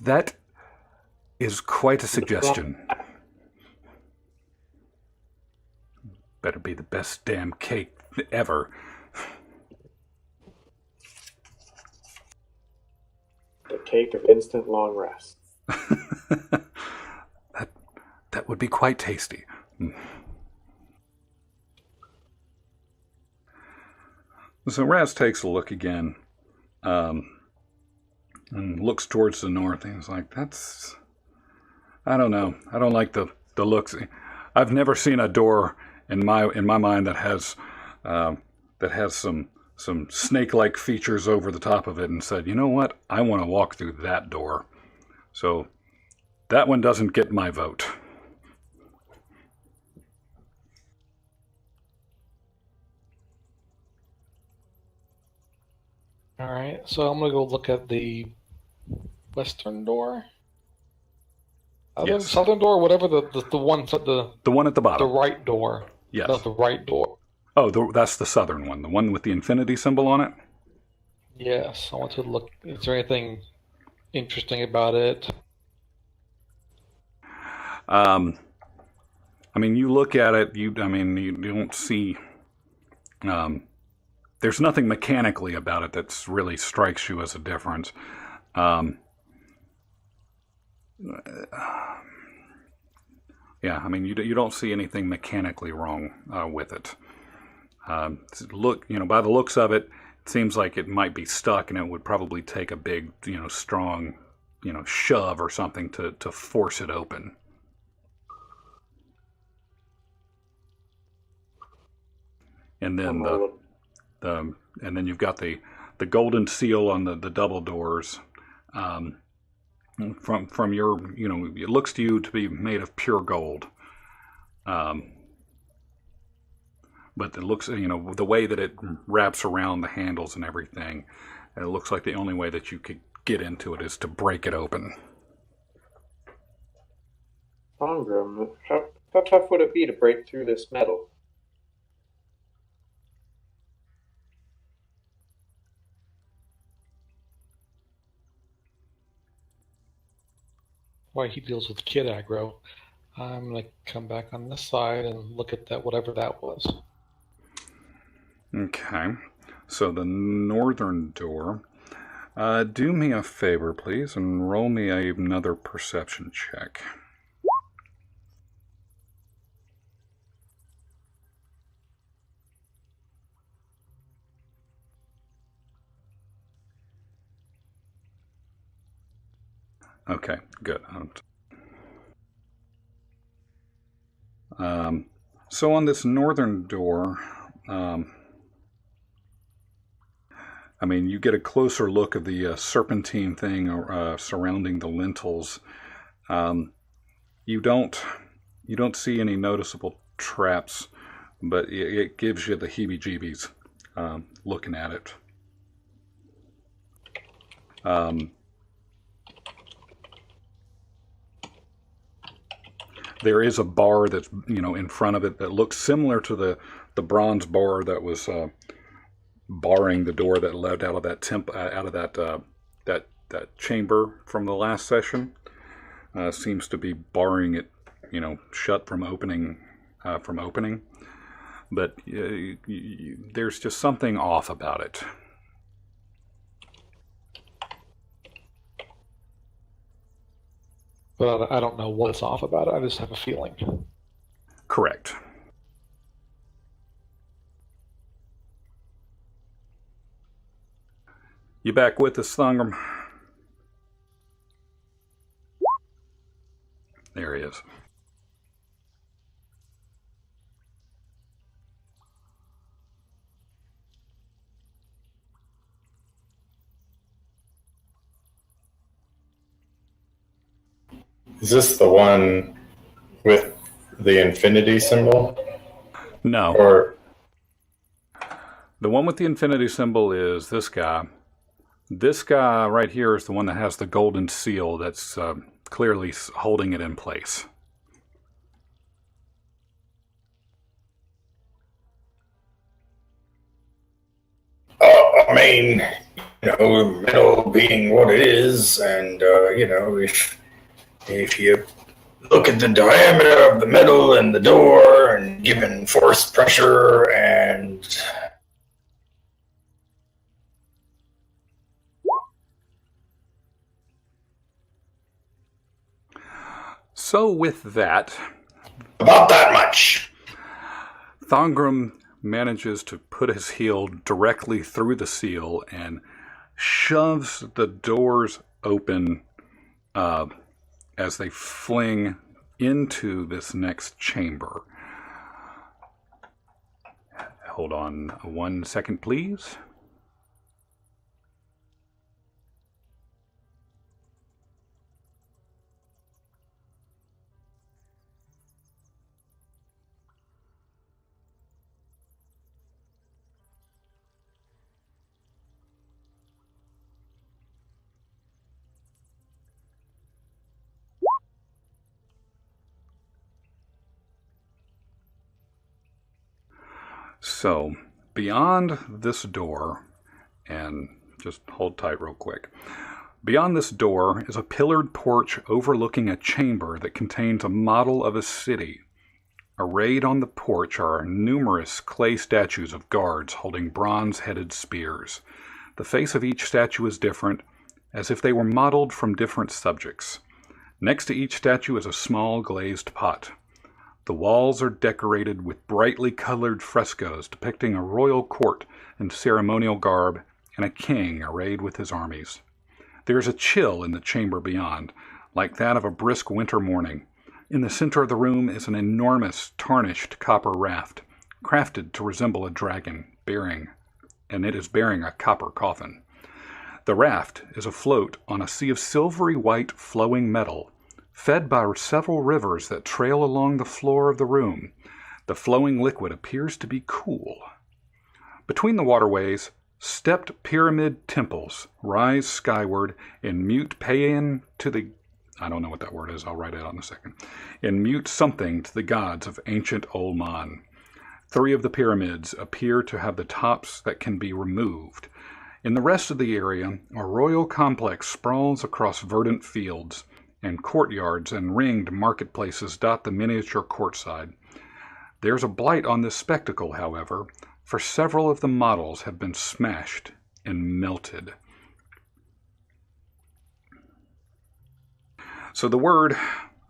That is quite a suggestion. Better be the best damn cake ever. The cake of instant long rest. That would be quite tasty. So Raz takes a look again, and looks towards the north, and he's like, I don't know. I don't like the looks. I've never seen a door in my mind that has some snake-like features over the top of it, and said, you know what? I want to walk through that door. So that one doesn't get my vote. All right, so I'm gonna go look at the western door. Yes. Southern door, whatever the one The one at the the bottom. right door. Yes. No, the right door. Oh, that's the southern one. The one with the infinity symbol on it? Yes, I want to look. Is there anything interesting about it? I mean, you look at it, you don't see... there's nothing mechanically about it that really strikes you as a difference. Yeah, I mean, you don't see anything mechanically wrong with it. Look, by the looks of it, it seems like it might be stuck, and it would probably take a big, strong, shove or something to force it open. And then and then you've got the golden seal on the double doors. From your, it looks to you to be made of pure gold. But it looks, the way that it wraps around the handles and everything, it looks like the only way that you could get into it is to break it open. Thongrum, how tough would it be to break through this metal? Why he deals with kid aggro. I'm gonna come back on this side and look at that, whatever that was. Okay, so the northern door. Do me a favor, please, and roll me another perception check. Okay, good. So on this northern door, you get a closer look of the serpentine thing surrounding the lintels. You don't see any noticeable traps, but it gives you the heebie-jeebies looking at it. There is a bar that's in front of it that looks similar to the bronze bar that was barring the door that led out of that that chamber from the last session. Seems to be barring it, shut from opening. But there's just something off about it. But I don't know what's off about it. I just have a feeling. Correct. You back with us, Thongrum? There he is. Is this the one with the infinity symbol? No. Or the one with the infinity symbol is this guy. This guy right here is the one that has the golden seal that's clearly holding it in place. Metal being what it is, and if you look at the diameter of the metal and the door, and given force pressure and So with that, about that much. Thongrum manages to put his heel directly through the seal and shoves the doors open as they fling into this next chamber. Hold on 1 second, please. So, beyond this door, and just hold tight real quick. Beyond this door is a pillared porch overlooking a chamber that contains a model of a city. Arrayed on the porch are numerous clay statues of guards holding bronze-headed spears. The face of each statue is different, as if they were modeled from different subjects. Next to each statue is a small glazed pot. The walls are decorated with brightly colored frescoes depicting a royal court in ceremonial garb and a king arrayed with his armies. There is a chill in the chamber beyond, like that of a brisk winter morning. In the center of the room is an enormous, tarnished copper raft, crafted to resemble a dragon, and it is bearing a copper coffin. The raft is afloat on a sea of silvery white flowing metal, fed by several rivers that trail along the floor of the room. The flowing liquid appears to be cool. Between the waterways, stepped pyramid temples rise skyward in mute paean to the... I don't know what that word is, I'll write it out in a second. In mute something to the gods of ancient Olman. 3 of the pyramids appear to have the tops that can be removed. In the rest of the area, a royal complex sprawls across verdant fields, and courtyards and ringed marketplaces dot the miniature courtside. There's a blight on this spectacle, however, for several of the models have been smashed and melted. So the word,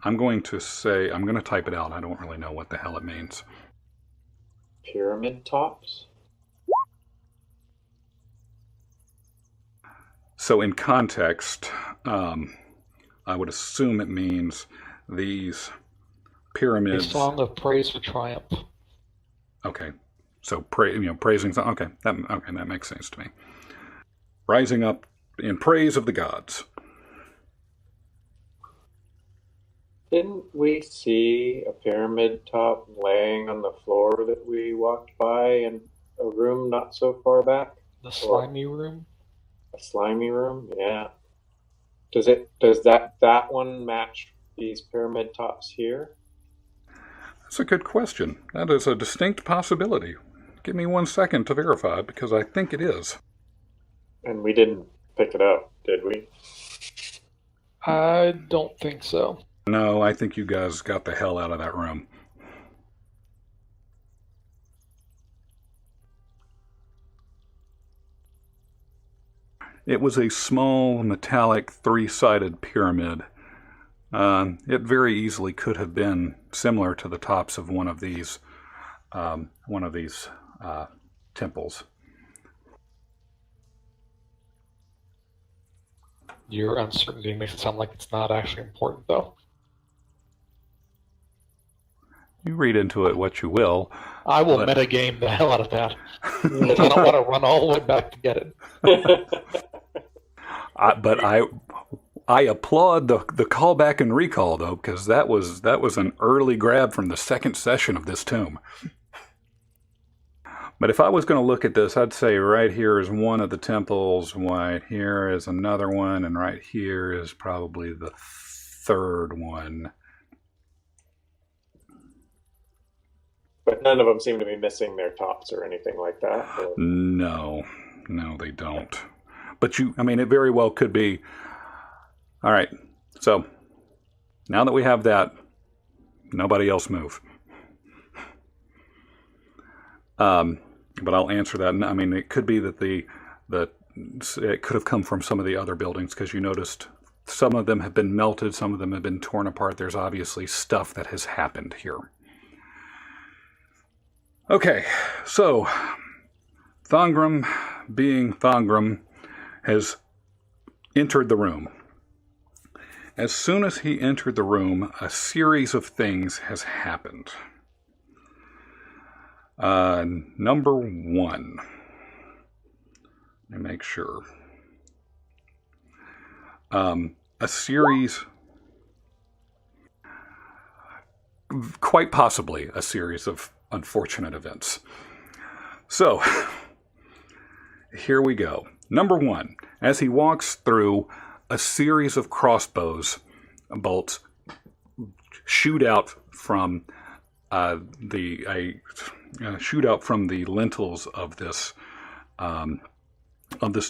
I'm going to type it out. I don't really know what the hell it means. Pyramid tops? So in context, I would assume it means these pyramids. A song of praise or triumph. Okay, so praising. Okay, that makes sense to me. Rising up in praise of the gods. Didn't we see a pyramid top laying on the floor that we walked by in a room not so far back? The slimy room? A slimy room? Yeah. Does that one match these pyramid tops here? That's a good question. That is a distinct possibility. Give me 1 second to verify, because I think it is. And we didn't pick it up, did we? I don't think so. No, I think you guys got the hell out of that room. It was a small, metallic, 3-sided pyramid. It very easily could have been similar to the tops of one of these temples. Your uncertainty makes it sound like it's not actually important, though. You read into it what you will. I will metagame the hell out of that. Because I don't want to run all the way back to get it. But I applaud the callback and recall, though, because that was an early grab from the second session of this tome. But if I was going to look at this, I'd say right here is one of the temples, right here is another one, and right here is probably the third one. But none of them seem to be missing their tops or anything like that. Or... No, they don't. But it very well could be. All right, so now that we have that, nobody else move. But I'll answer that. I mean, it could be that it could have come from some of the other buildings, because you noticed some of them have been melted, some of them have been torn apart. There's obviously stuff that has happened here. Okay, so Thongrum, being Thongrum, has entered the room. As soon as he entered the room, a series of things has happened. Number 1. Let me make sure. Quite possibly a series of unfortunate events. So, here we go. Number 1, as he walks through, a series of crossbows bolts shoot out from shoot out from the lintels of this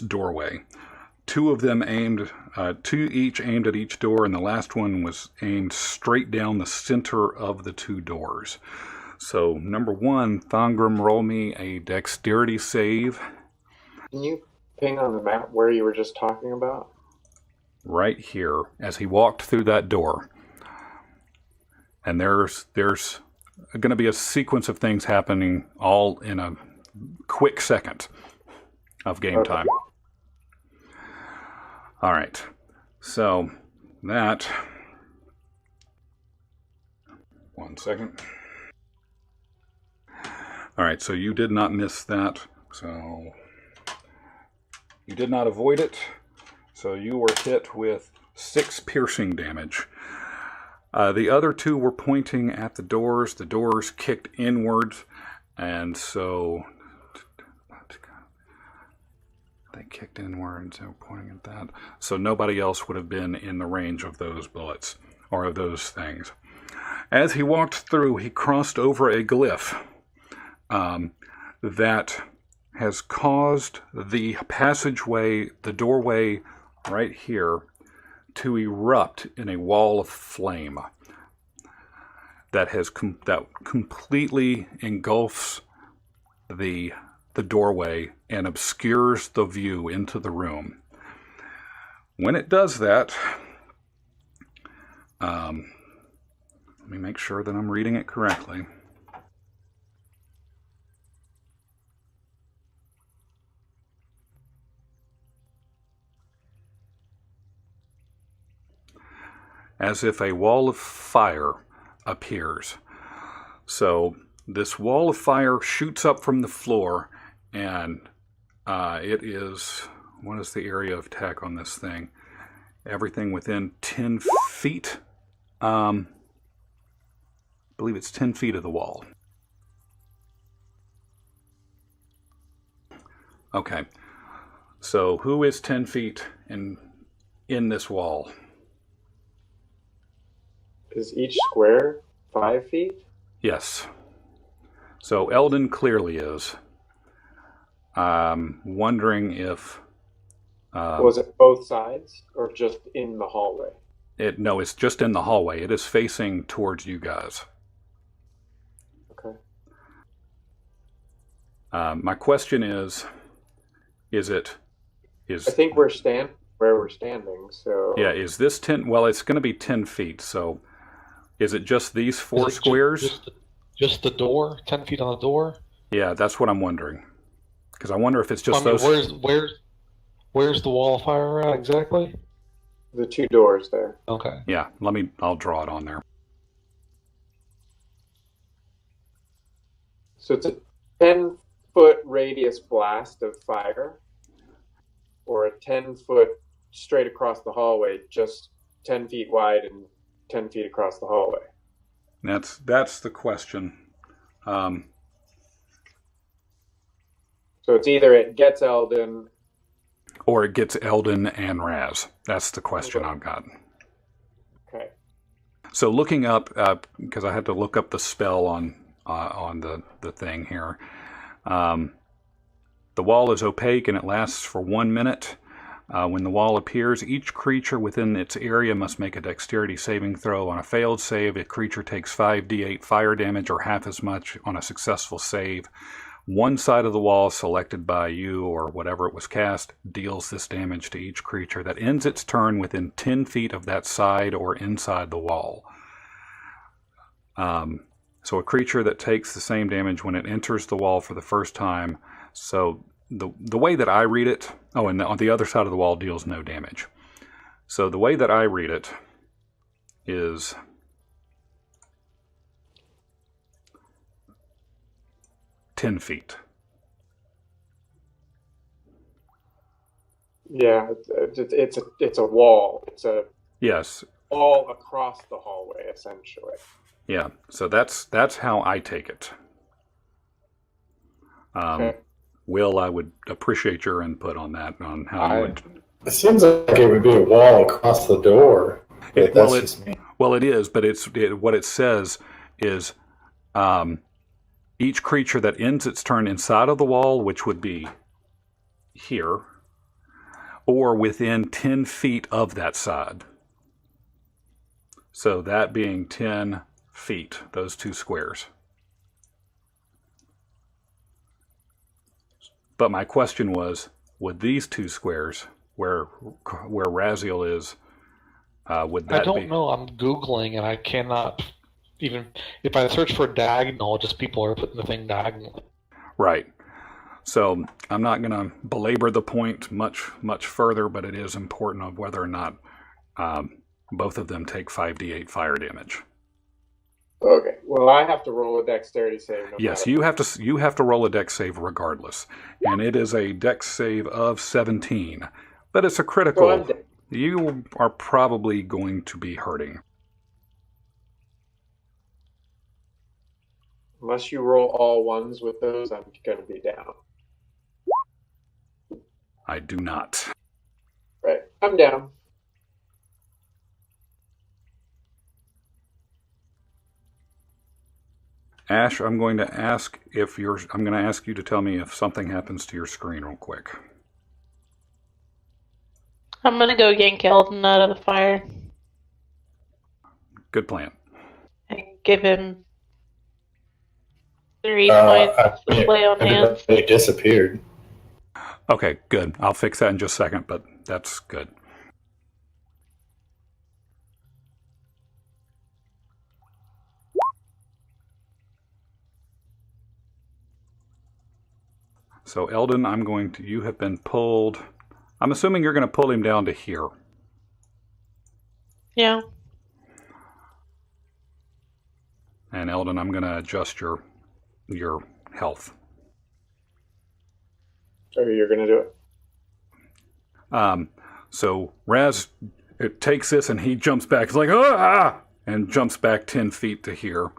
doorway. Two of them two each aimed at each door, and the last one was aimed straight down the center of the two doors. So, number one, Thongrim, roll me a dexterity save. Can you ping on the map where you were just talking about? Right here, as he walked through that door. And there's going to be a sequence of things happening all in a quick second of game time. All right, so that... One second. All right, so you did not miss that. So you did not avoid it. So you were hit with 6 piercing damage. The other two were pointing at the doors. The doors kicked inwards, and so they kicked inwards. They were pointing at that. So nobody else would have been in the range of those bullets or of those things. As he walked through, he crossed over a glyph that has caused the passageway, the doorway right here, to erupt in a wall of flame that completely engulfs the doorway and obscures the view into the room. When it does that, let me make sure that I'm reading it correctly. As if a wall of fire appears. So this wall of fire shoots up from the floor, and it is, what is the area of attack on this thing? Everything within 10 feet. I believe it's 10 feet of the wall. Okay. So who is 10 feet in this wall? Is each square 5 feet? Yes. So Eldon clearly is. Wondering if... was it both sides or just in the hallway? No, it's just in the hallway. It is facing towards you guys. Okay. My question is I think we're where we're standing, so... Yeah, is this 10... Well, it's going to be 10 feet, so... Is it just these 4 squares? Just the door? 10 feet on the door? Yeah, that's what I'm wondering. Because I wonder if it's just those... Where's the wall of fire at exactly? The 2 doors there. Okay. Yeah, I'll draw it on there. So it's a 10-foot radius blast of fire, or a 10-foot straight across the hallway, just 10 feet wide and 10 feet across the hallway. That's the question. So it's either it gets Eldon... Or it gets Eldon and Raz. That's the question I've got. Okay. So looking up, because I had to look up the spell on the thing here. The wall is opaque and it lasts for 1 minute. When the wall appears, each creature within its area must make a dexterity saving throw. On a failed save, a creature takes 5d8 fire damage or half as much on a successful save. One side of the wall selected by you or whatever it was cast deals this damage to each creature that ends its turn within 10 feet of that side or inside the wall. So a creature that takes the same damage when it enters the wall for the first time. So the way that I read it, and on the other side of the wall deals no damage. So the way that I read it is... $10 feet. Yeah, it's a wall. It's a wall across the hallway, essentially. Yeah, so that's how I take it. Okay. Will, I would appreciate your input on that, on how you would... It seems like it would be a wall across the door. Well, it is, but what it says is each creature that ends its turn inside of the wall, which would be here, or within 10 feet of that side. So that being 10 feet, those two squares. But my question was, would these two squares, where Raziel is, would that be? I don't know. I'm Googling and I cannot even... If I search for diagonal, just people are putting the thing diagonally. Right. So I'm not going to belabor the point much further, but it is important of whether or not both of them take 5d8 fire damage. Okay. Well, I have to roll a dexterity save. Yes, you have to roll a dex save regardless, and it is a dex save of 17, but it's a critical. So you are probably going to be hurting. Unless you roll all ones with those, I'm going to be down. I do not. Right. I'm down. Ash, I'm going to ask you to tell me if something happens to your screen real quick. I'm gonna go yank Eldon out of the fire. Good plan. And give him 3 points of lay on hands. Everybody disappeared. Okay, good. I'll fix that in just a second, but that's good. So Eldon, you have been pulled. I'm assuming you're going to pull him down to here. Yeah. And Eldon, I'm going to adjust your health. So you're going to do it? So Raz takes this and he jumps back. He's like, ah! And jumps back 10 feet to here.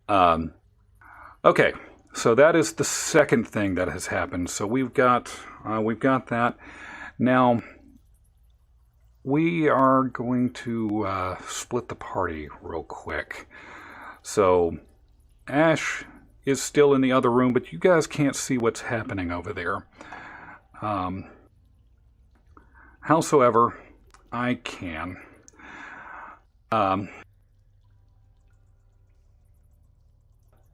Okay, so that is the second thing that has happened. So we've got that. Now, we are going to split the party real quick. So Ash is still in the other room, but you guys can't see what's happening over there. Howsoever, I can. I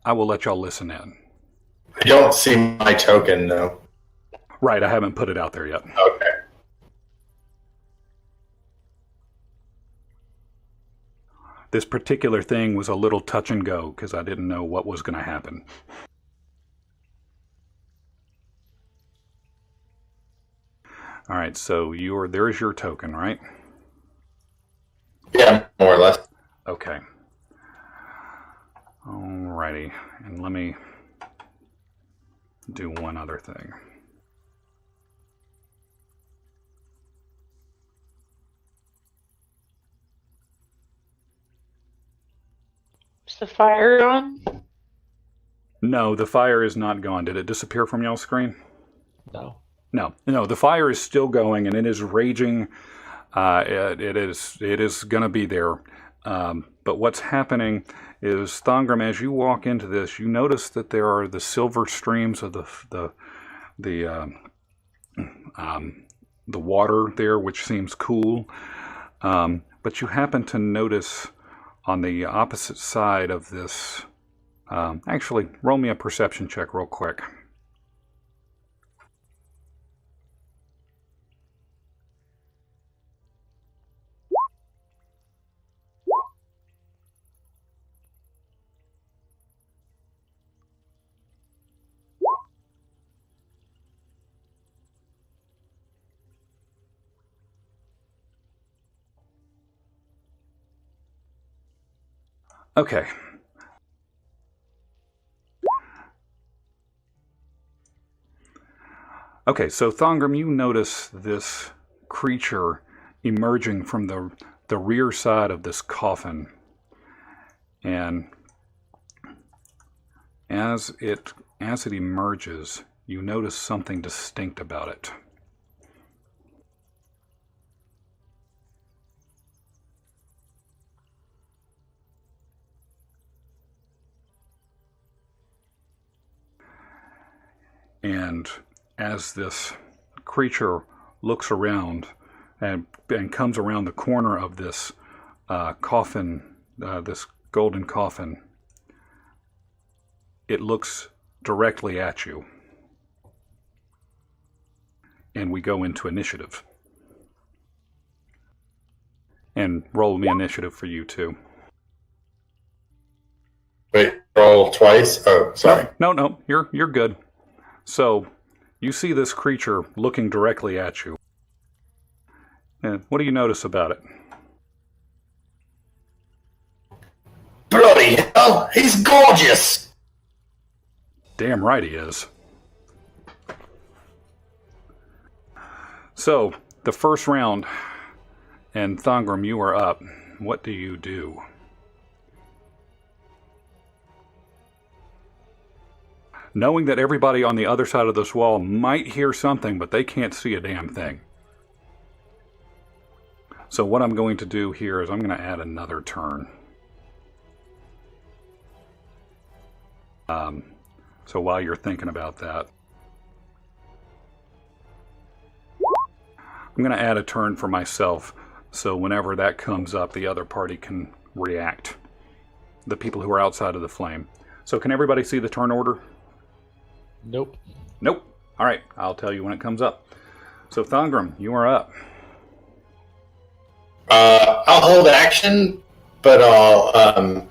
will let y'all listen in. I don't see my token, though. Right, I haven't put it out there yet. Okay. This particular thing was a little touch and go because I didn't know what was going to happen. All right, so there's your token, right? Yeah, more or less. Okay. Alrighty, and let me do one other thing. Is the fire on? No, the fire is not gone. Did it disappear from y'all's screen? No. No, the fire is still going and it is raging. It is going to be there. But what's happening is, Thongrim, as you walk into this, you notice that there are the silver streams of the water there, which seems cool. But you happen to notice on the opposite side of this. Actually, roll me a perception check real quick. Okay. Okay, so Thongrim, you notice this creature emerging from the rear side of this coffin. And as it emerges, you notice something distinct about it. And as this creature looks around and comes around the corner of this coffin, this golden coffin, it looks directly at you. And we go into initiative. And roll me initiative for you too. Wait, roll twice? Oh, sorry. No, you're good. So, you see this creature looking directly at you. And what do you notice about it? Bloody hell, he's gorgeous! Damn right he is. So, the first round, and Thongrim, you are up. What do you do? Knowing that everybody on the other side of this wall might hear something, but they can't see a damn thing. So what I'm going to do here is I'm going to add another turn. So while you're thinking about that, I'm going to add a turn for myself, so whenever that comes up, the other party can react. The people who are outside of the flame. So can everybody see the turn order? Nope. Nope. All right, I'll tell you when it comes up. So Thongrim, you are up. I'll hold action, but I'll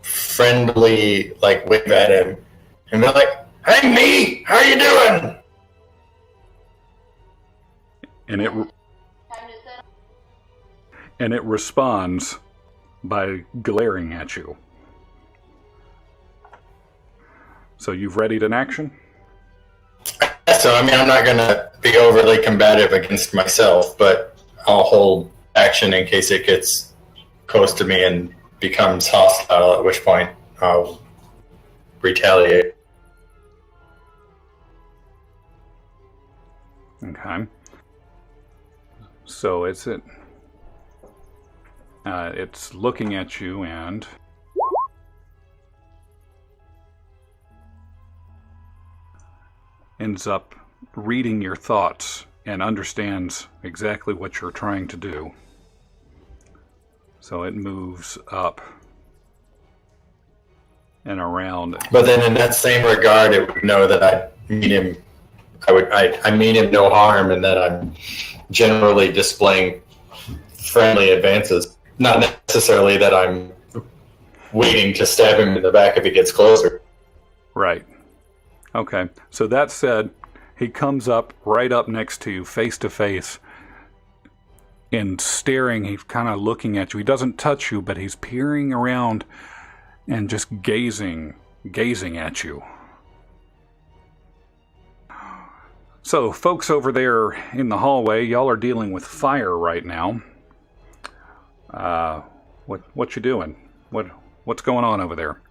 friendly wave at him and be like, "Hey, me, how you doing?" And it responds by glaring at you. So you've readied an action? So, I'm not going to be overly combative against myself, but I'll hold action in case it gets close to me and becomes hostile, at which point I'll retaliate. Okay. So it's looking at you and ends up reading your thoughts and understands exactly what you're trying to do. So it moves up and around. But then in that same regard, it would know that I mean him. I mean him no harm, and that I'm generally displaying friendly advances. Not necessarily that I'm waiting to stab him in the back if he gets closer. Right. Okay. So that said, he comes up right up next to you, face to face, and staring. He's kind of looking at you. He doesn't touch you, but he's peering around and just gazing at you. So, folks over there in the hallway, y'all are dealing with fire right now. What you doing? What's going on over there?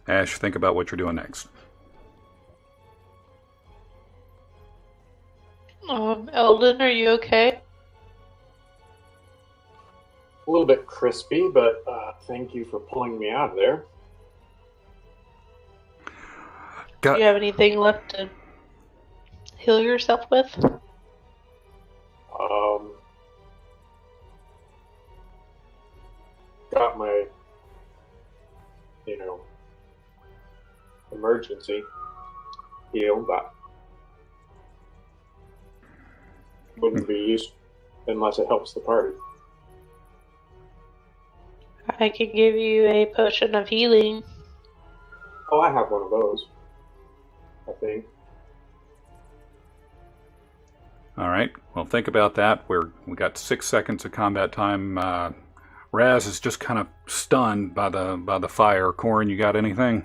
Ash, think about what you're doing next. Eldon, are you okay? A little bit crispy, but thank you for pulling me out of there. Do you have anything left to heal yourself with? Got my, emergency heal, but wouldn't be used unless it helps the party. I could give you a potion of healing. Oh, I have one of those, I think. All right. Well, think about that. We got 6 seconds of combat time. Raz is just kind of stunned by the fire. Corin, you got anything?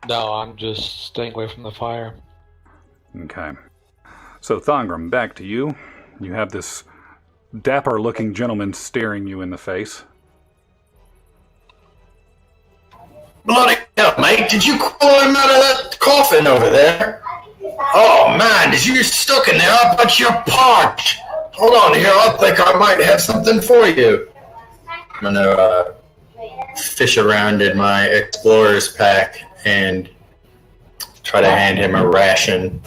No, I'm just staying away from the fire. Okay. So, Thongrim, back to you. You have this dapper-looking gentleman staring you in the face. Bloody hell, mate, did you crawl him out of that coffin over there? Oh, man, did you get stuck in there? I bet you're parched. Hold on here, I think I might have something for you. I'm gonna fish around in my explorer's pack and try to hand him a ration.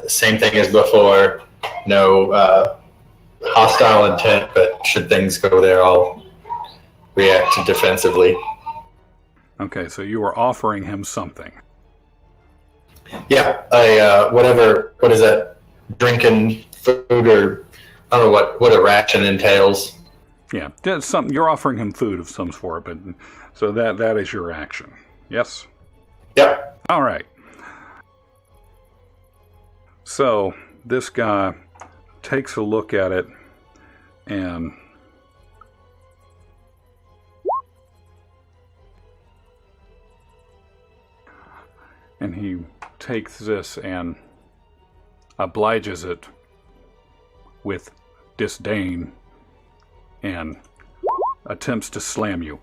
Same thing as before. No hostile intent, but should things go there, I'll react defensively. Okay, so you are offering him something. Yeah, what is that? Drinking food, or I don't know what a ration entails. Yeah, you're offering him food of some sort, but so that is your action. Yes? Yep. All right. So this guy takes a look at it and he takes this and obliges it with disdain and attempts to slam you.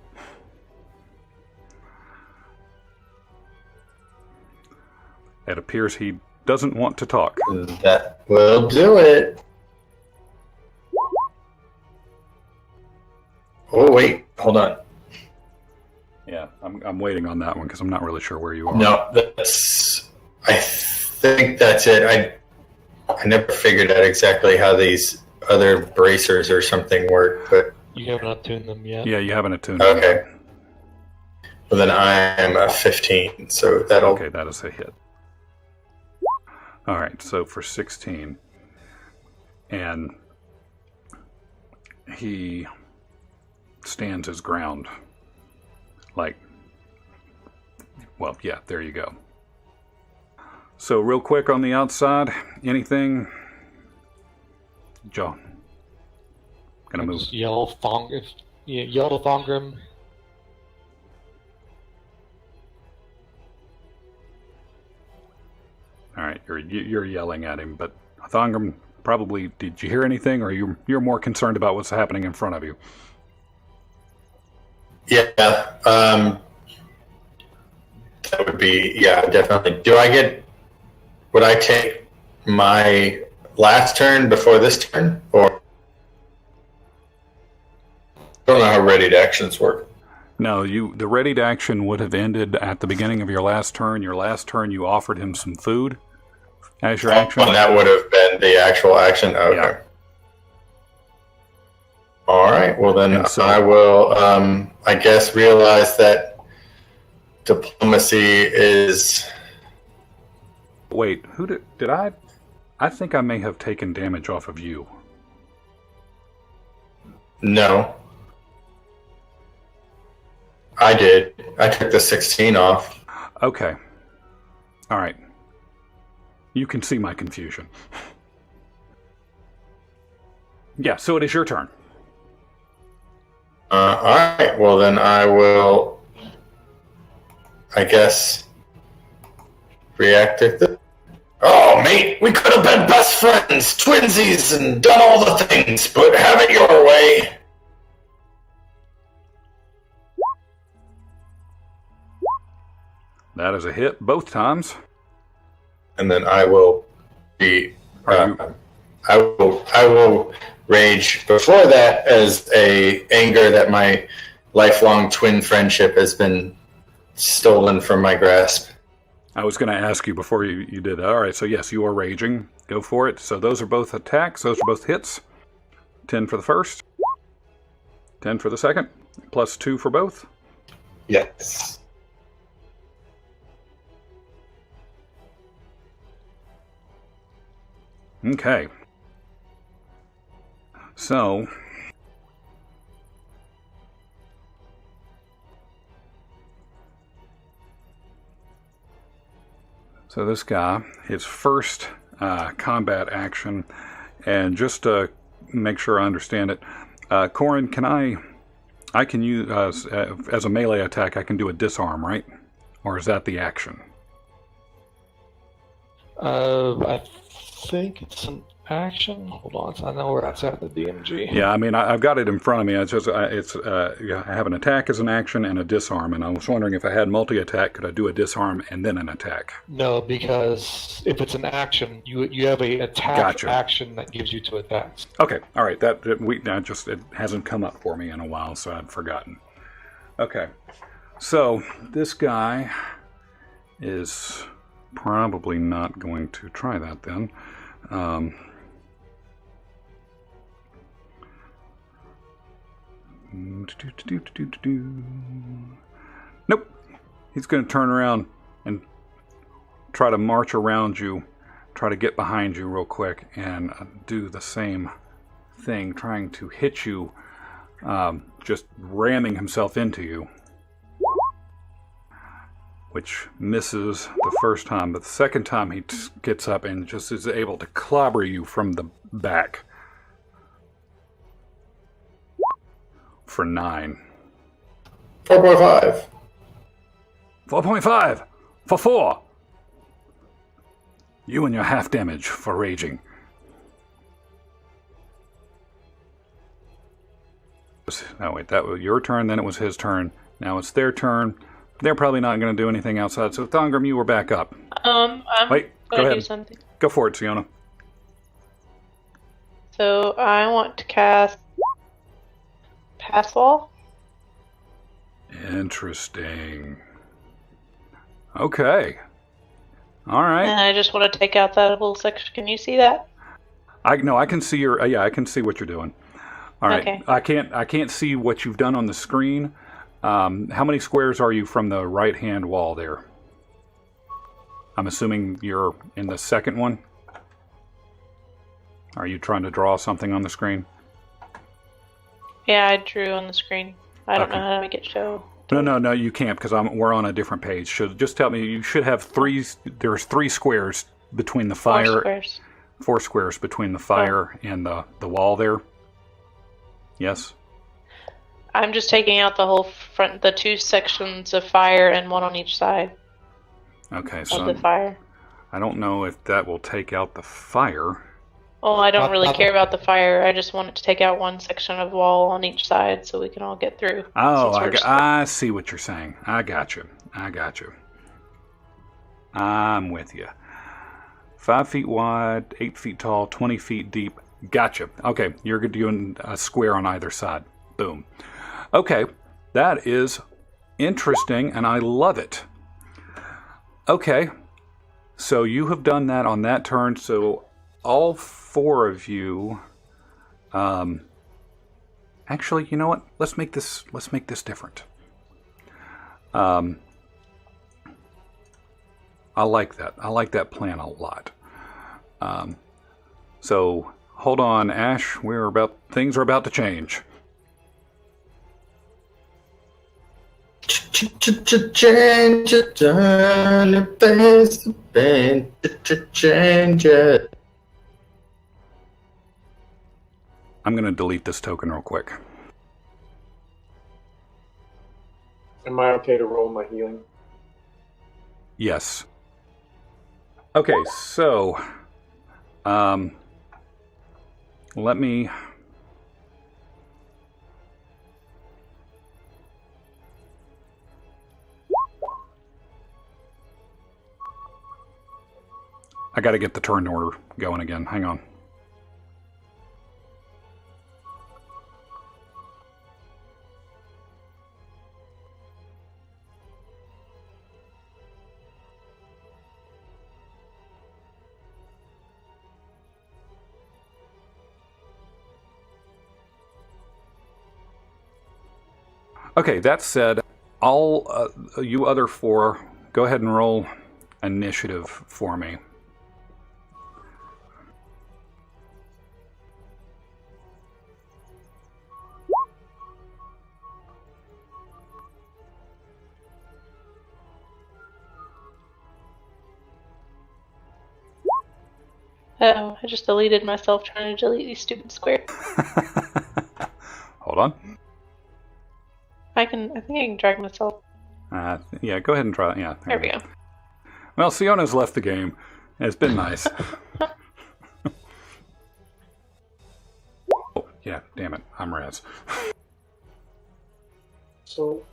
It appears he doesn't want to talk. That will do it. Oh, wait. Hold on. Yeah, I'm waiting on that one because I'm not really sure where you are. No, I think that's it. I never figured out exactly how these other bracers or something work, but... You haven't attuned them yet? Yeah, you haven't attuned them. Okay. Yet. Well, then I am a 15, so that'll... Okay, that is a hit. Alright, so for 16. And he stands his ground. Like, well, yeah, there you go. So real quick on the outside, anything? Joe. Gonna move. Just yell to Thongrim. All right, you're yelling at him, but Thongrim, probably, did you hear anything, or you're more concerned about what's happening in front of you? Yeah, that would be, yeah, definitely. Would I take my last turn before this turn, or? I don't know how readied actions work. No, the readied action would have ended at the beginning of your last turn. Your last turn, you offered him some food as your action. And that would have been the actual action? Okay. Yeah. All right, well then I will, I guess, realize that diplomacy is... Wait, who did I... I think I may have taken damage off of you. No. I did. I took the 16 off. Okay. All right. You can see my confusion. Yeah, so it is your turn. All right. Well, then I will, I guess, react to this. Oh, mate, we could have been best friends, twinsies, and done all the things, but have it your way. That is a hit both times. And then I will be... I will rage before that as a anger that my lifelong twin friendship has been stolen from my grasp. I was going to ask you before you did that. All right, so yes, you are raging. Go for it. So those are both attacks. Those are both hits. 10 for the first. 10 for the second. Plus 2 for both. Yes. Okay. So this guy, his first combat action, and just to make sure I understand it, Corin, I can use, as a melee attack, I can do a disarm, right? Or is that the action? I think it's an action. Hold on, I know where that's at the DMG. Yeah, I mean, I've got it in front of me. It's just, I have an attack as an action and a disarm, and I was wondering if I had multi-attack, could I do a disarm and then an attack? No, because if it's an action, you have a attack action that gives you 2 attacks. Okay, all right. It hasn't come up for me in a while, so I'd forgotten. Okay. So, this guy is probably not going to try that then. Nope. He's going to turn around and try to march around you, try to get behind you real quick, and do the same thing, trying to hit you, just ramming himself into you, which misses the first time, but the second time he gets up and just is able to clobber you from the back for 9. 4.5. 4.5 for 4. You and your half damage for raging. No, wait, that was your turn, then it was his turn. Now it's their turn. They're probably not going to do anything outside, so Thongrim, you were back up. I'm Wait, go gonna ahead. do something. Go for it, Siona. So I want to cast Pass Wall. Interesting. Okay. All right. And I just want to take out that little section. Can you see that? I can see your. Yeah, I can see what you're doing. All right. Okay. I can't see what you've done on the screen. How many squares are you from the right-hand wall there? I'm assuming you're in the second one. Are you trying to draw something on the screen? Yeah, I drew on the screen. I don't Okay. know how to make it show. No, you can't because we're on a different page. Just tell me. You should have 3. There's 3 squares between the fire. 4 squares. 4 squares between the fire and the wall there. Yes. I'm just taking out the whole front, the 2 sections of fire and 1 on each side Okay, of so the fire. I don't know if that will take out the fire. Well, I don't really Not- care about the fire. I just want it to take out 1 section of wall on each side so we can all get through. Oh, Since we're just- I see what you're saying. I got you. I'm with you. 5 feet wide, 8 feet tall, 20 feet deep. Gotcha. Okay, you're doing a square on either side. Boom. Okay, that is interesting, and I love it. Okay, so you have done that on that turn, so all 4 of you... actually, you know what? Let's make this different. I like that. I like that plan a lot. So hold on, Ash. Things are about to change. Change it, turn it, face the pain, change it. I'm going to delete this token real quick. Am I okay to roll my healing? Yes. Okay, so let me... I got to get the turn order going again. Hang on. Okay, that said, all you other 4, go ahead and roll initiative for me. Oh, I just deleted myself trying to delete these stupid squares. Hold on. I think I can drag myself. Yeah, go ahead and try it. Yeah, There we go. Well, Siona's left the game. It's been nice. Oh, yeah, damn it. I'm Raz. So,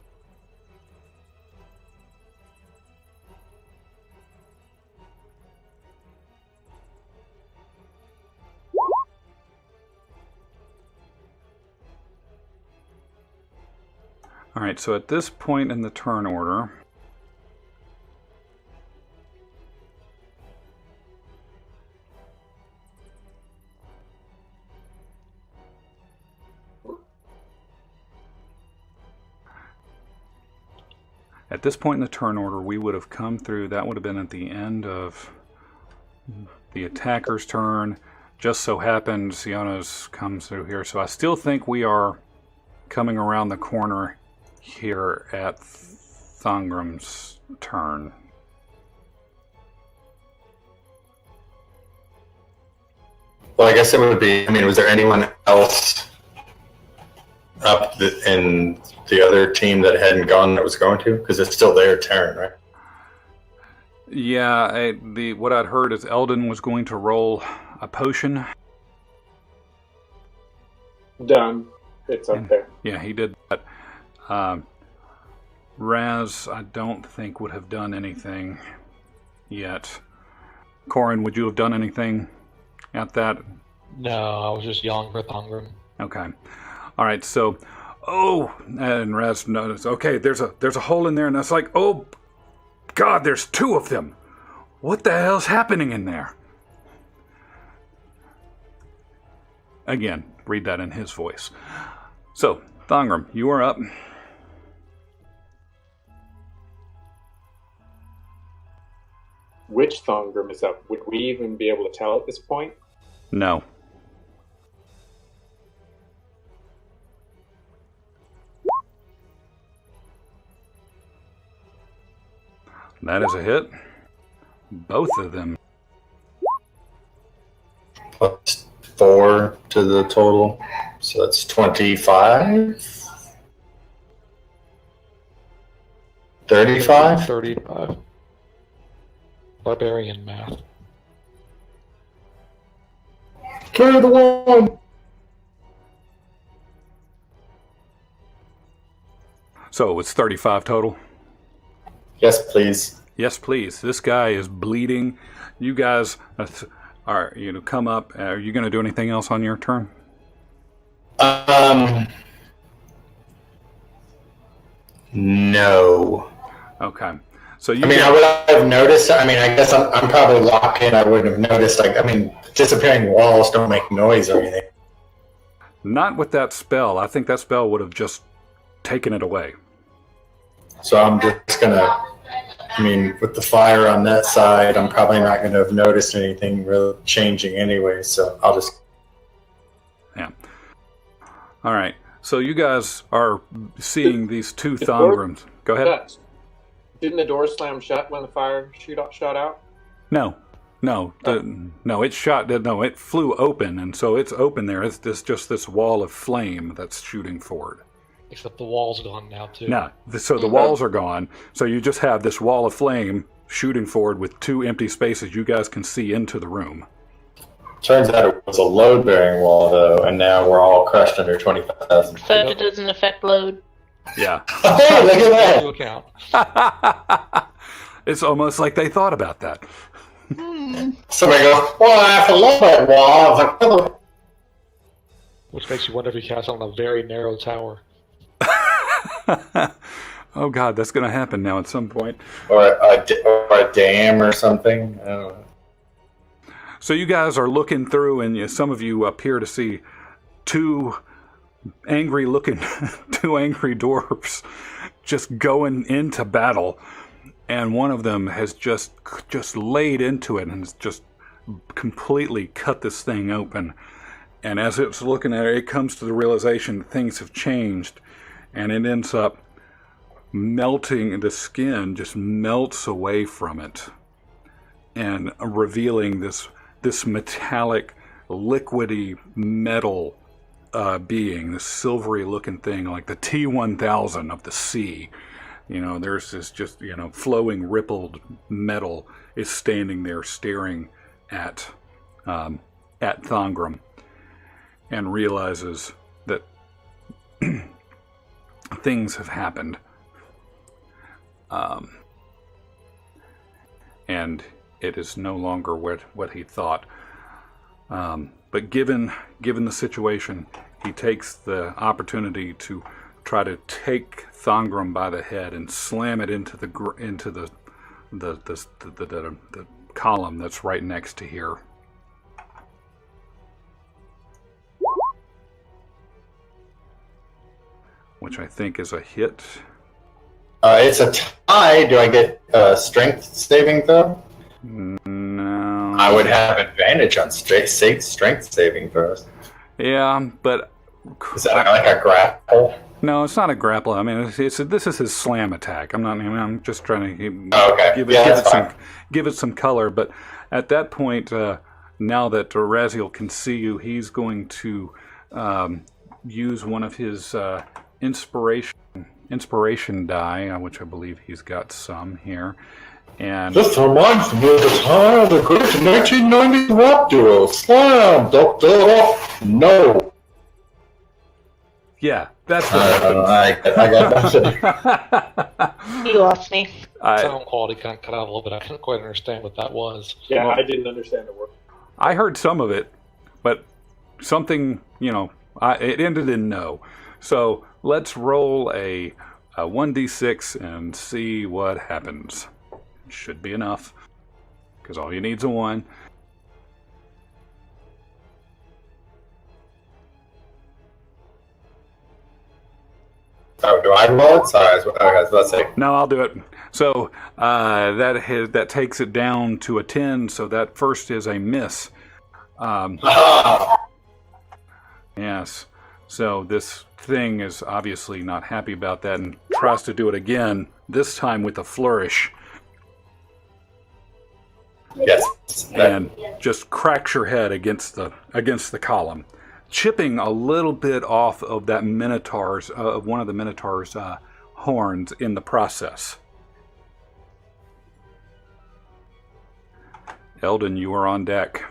All right, so at this point in the turn order, we would have come through. That would have been at the end of the attacker's turn. Just so happened Siona's comes through here. So I still think we are coming around the corner here at Thangram's turn. Well, I guess it would be, I mean, was there anyone else up in the other team that hadn't gone that was going to? Because it's still their turn, right? Yeah, what I'd heard is Eldon was going to roll a potion. Done. It's up there. Yeah, he did that. Raz, I don't think would have done anything yet. Corin, would you have done anything at that? No, I was just yelling for Thangram. Okay. All right, so, and Raz noticed, okay, there's a hole in there, and it's like, oh, God, there's two of them. What the hell's happening in there? Again, read that in his voice. So, Thangram, you are up. Which Thangram is up? Would we even be able to tell at this point? No. That is a hit. Both of them. Plus 4 to the total. So that's 25? 35? 35. Barbarian math. Carry the one! So it's 35 total? Yes, please. Yes, please. This guy is bleeding. You guys are, come up. Are you going to do anything else on your turn? No. Okay. So I would have noticed. I guess I'm probably locked in. I wouldn't have noticed. Disappearing walls don't make noise or anything. Not with that spell. I think that spell would have just taken it away. So I'm just gonna. With the fire on that side, I'm probably not going to have noticed anything really changing anyway. So I'll just. Yeah. All right. So you guys are seeing these two Thongrams. Go ahead. Didn't the door slam shut when the fire shot out? No. It flew open, and so it's open there. It's just this wall of flame that's shooting forward. Except the wall's gone now, too. No, so the walls are gone, so you just have this wall of flame shooting forward with two empty spaces you guys can see into the room. Turns out it was a load-bearing wall, though, and now we're all crushed under 25,000. So it doesn't affect load. Yeah. Hey, look at To account. It's almost like they thought about that. Somebody goes, well, I have to look at that wall. I was like, oh. Which makes you wonder if he cast on a very narrow tower. Oh God, that's going to happen now at some point. Or a dam or something. I don't know. So you guys are looking through, and some of you appear to see two angry dwarfs just going into battle, and one of them has just laid into it and has just completely cut this thing open. And as it's looking at it, it comes to the realization that things have changed, and it ends up melting. The skin just melts away from it and revealing this metallic, liquidy metal being, this silvery looking thing like the T-1000 of the sea. There's this just, flowing, rippled metal is standing there staring at Thangram, and realizes that things have happened. And it is no longer what he thought. But given the situation, he takes the opportunity to try to take Thongrum by the head and slam it into the column that's right next to here. Which I think is a hit. It's a tie. Do I get strength saving throw? No. I would have advantage on strength saving throws. Yeah, but Is that like a grapple? no, it's not a grapple. I mean, this is his slam attack. I'm just trying to Okay. give it some color. But at that point, now that Raziel can see you, he's going to use one of his inspiration die, which I believe he's got some here. And This reminds me of the time of the great 1990 rap duo. Slam, Doctor. No. yeah, that's what I got nothing. You lost me. Sound quality kind of cut out a little bit. I couldn't quite understand what that was. Yeah, I didn't understand the word. I heard some of it, but something, it ended in no. So let's roll a 1d6 and see what happens. Should be enough, because all you need is a 1. Oh, do I roll it? Sorry, let's say. No, I'll do it. So that takes it down to a 10. So that first is a miss. Yes. So this thing is obviously not happy about that and tries to do it again. This time with a flourish. Yes. And just cracks your head against the column, chipping a little bit off of that minotaur's of one of the minotaur's horns in the process. Eldon, you are on deck.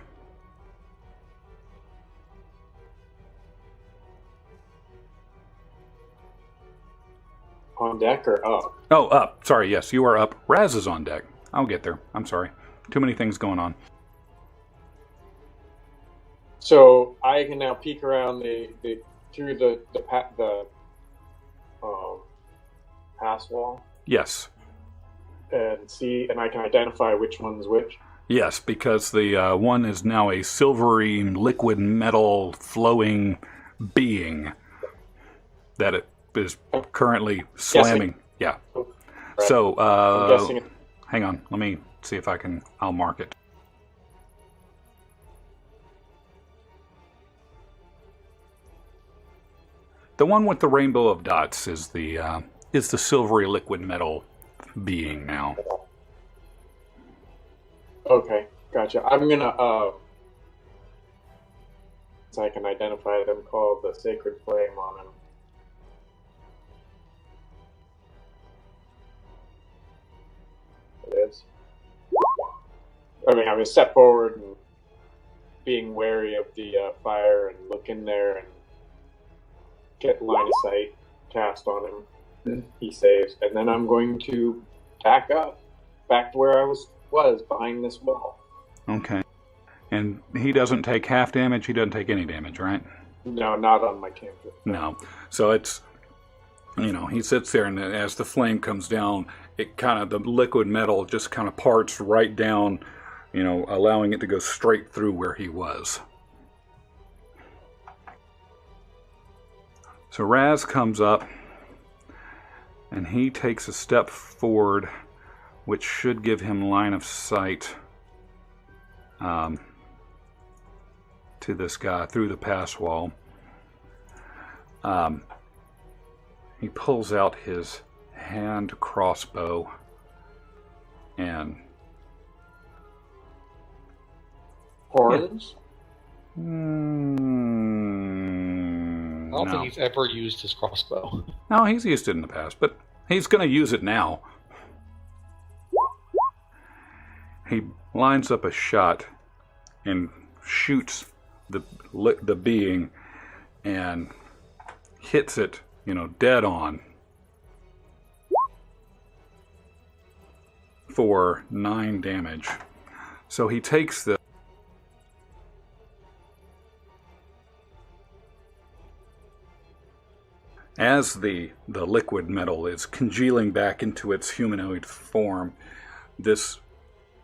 On deck or up? Oh, up. Sorry, yes, you are up. Raz is on deck. I'll get there. I'm sorry. Too many things going on. So I can now peek around through the pass wall Yes. and see, and I can identify which one's which. Yes, because the one is now a silvery liquid metal flowing being that it is currently slamming. Yeah. Right. So, I'm guessing hang on. Let me see if I'll mark it. The one with the rainbow of dots is the silvery liquid metal being now. Okay, gotcha. I'm gonna so I can identify them, call the sacred flame on him. It is. I mean, I'm gonna step forward and being wary of the fire and look in there and get line of sight cast on him. He saves, and then I'm going to back up, back to where I was behind this wall. Okay. And he doesn't take half damage. He doesn't take any damage, right? No, not on my cantrip. No. So it's, he sits there, and as the flame comes down, the liquid metal just kind of parts right down, allowing it to go straight through where he was. So Raz comes up, and he takes a step forward, which should give him line of sight to this guy through the pass wall. He pulls out his hand crossbow and Horns? I don't think he's ever used his crossbow. No, he's used it in the past, but he's going to use it now. He lines up a shot and shoots the being and hits it, dead on for 9 damage. So he takes the As the liquid metal is congealing back into its humanoid form, this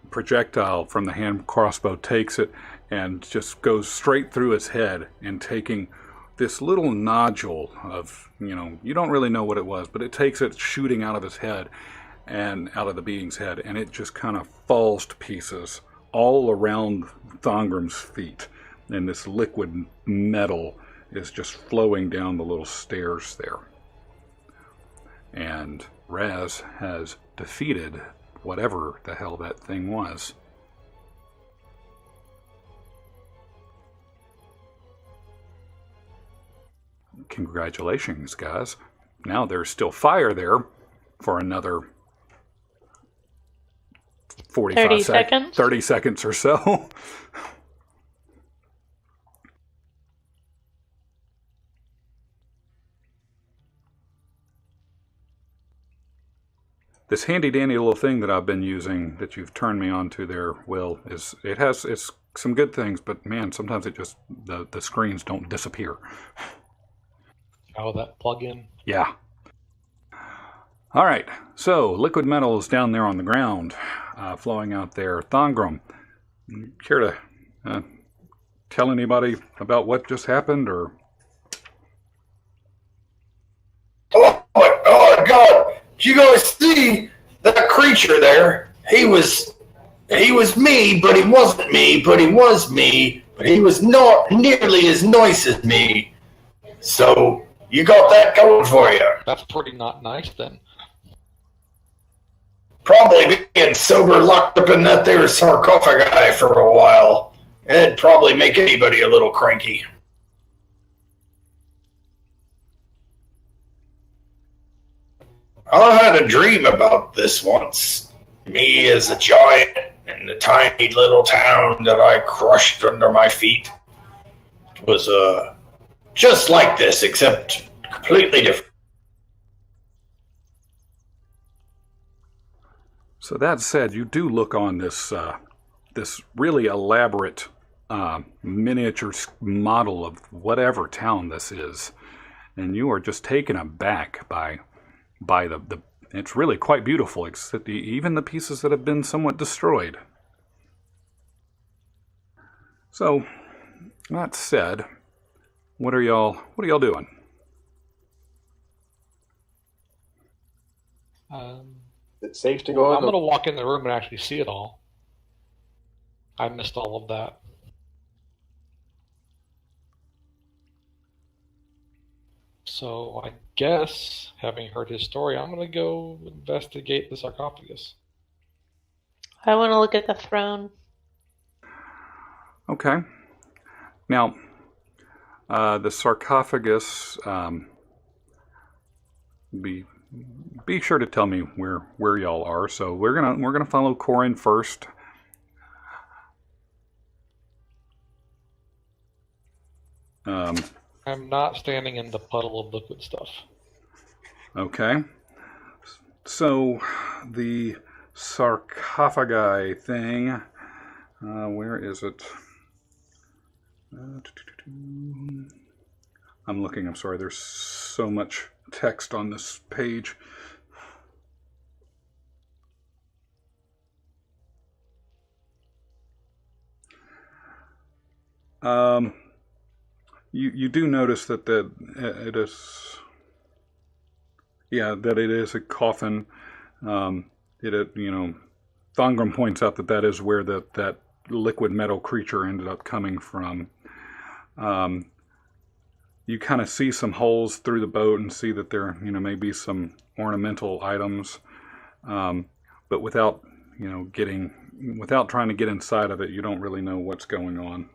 projectile from the hand crossbow takes it and just goes straight through its head, and taking this little nodule of, you don't really know what it was, but it takes it shooting out of his head and out of the being's head, and it just kind of falls to pieces all around Thongram's feet. And this liquid metal is just flowing down the little stairs there. And Raz has defeated whatever the hell that thing was. Congratulations, guys. Now there's still fire there for another 30 seconds? 30 seconds or so. This handy-dandy little thing that I've been using, that you've turned me on to there, Will, it's some good things, but man, sometimes it just, the screens don't disappear. Oh, that plug-in? Yeah. All right, so liquid metal is down there on the ground, flowing out there. Thongram, care to tell anybody about what just happened, or? Oh my God! Did you guys see that creature there? He was me, but he wasn't me, but he was me, but he was not nearly as nice as me. So you got that going for you. That's pretty not nice then. Probably being sober locked up in that there sarcophagi for a while. It'd probably make anybody a little cranky. I had a dream about this once. Me as a giant in the tiny little town that I crushed under my feet. It was just like this, except completely different. So that said, you do look on this this really elaborate miniature model of whatever town this is, and you are just taken aback by the it's really quite beautiful, except even the pieces that have been somewhat destroyed. So that said, what are y'all doing? It's safe to go I'm on going to walk in the room and actually see it all. I missed all of that. So I guess, having heard his story, I'm going to go investigate the sarcophagus. I want to look at the throne. Okay. Now, the sarcophagus. Be sure to tell me where y'all are. So we're gonna follow Corin first. I'm not standing in the puddle of liquid stuff. Okay. So the sarcophagi thing. Where is it? I'm looking. I'm sorry. There's so much text on this page. You do notice that it is, that it is a coffin. Thongram points out that is where that liquid metal creature ended up coming from. You kind of see some holes through the boat and see that there, may be some ornamental items, but without trying to get inside of it, you don't really know what's going on.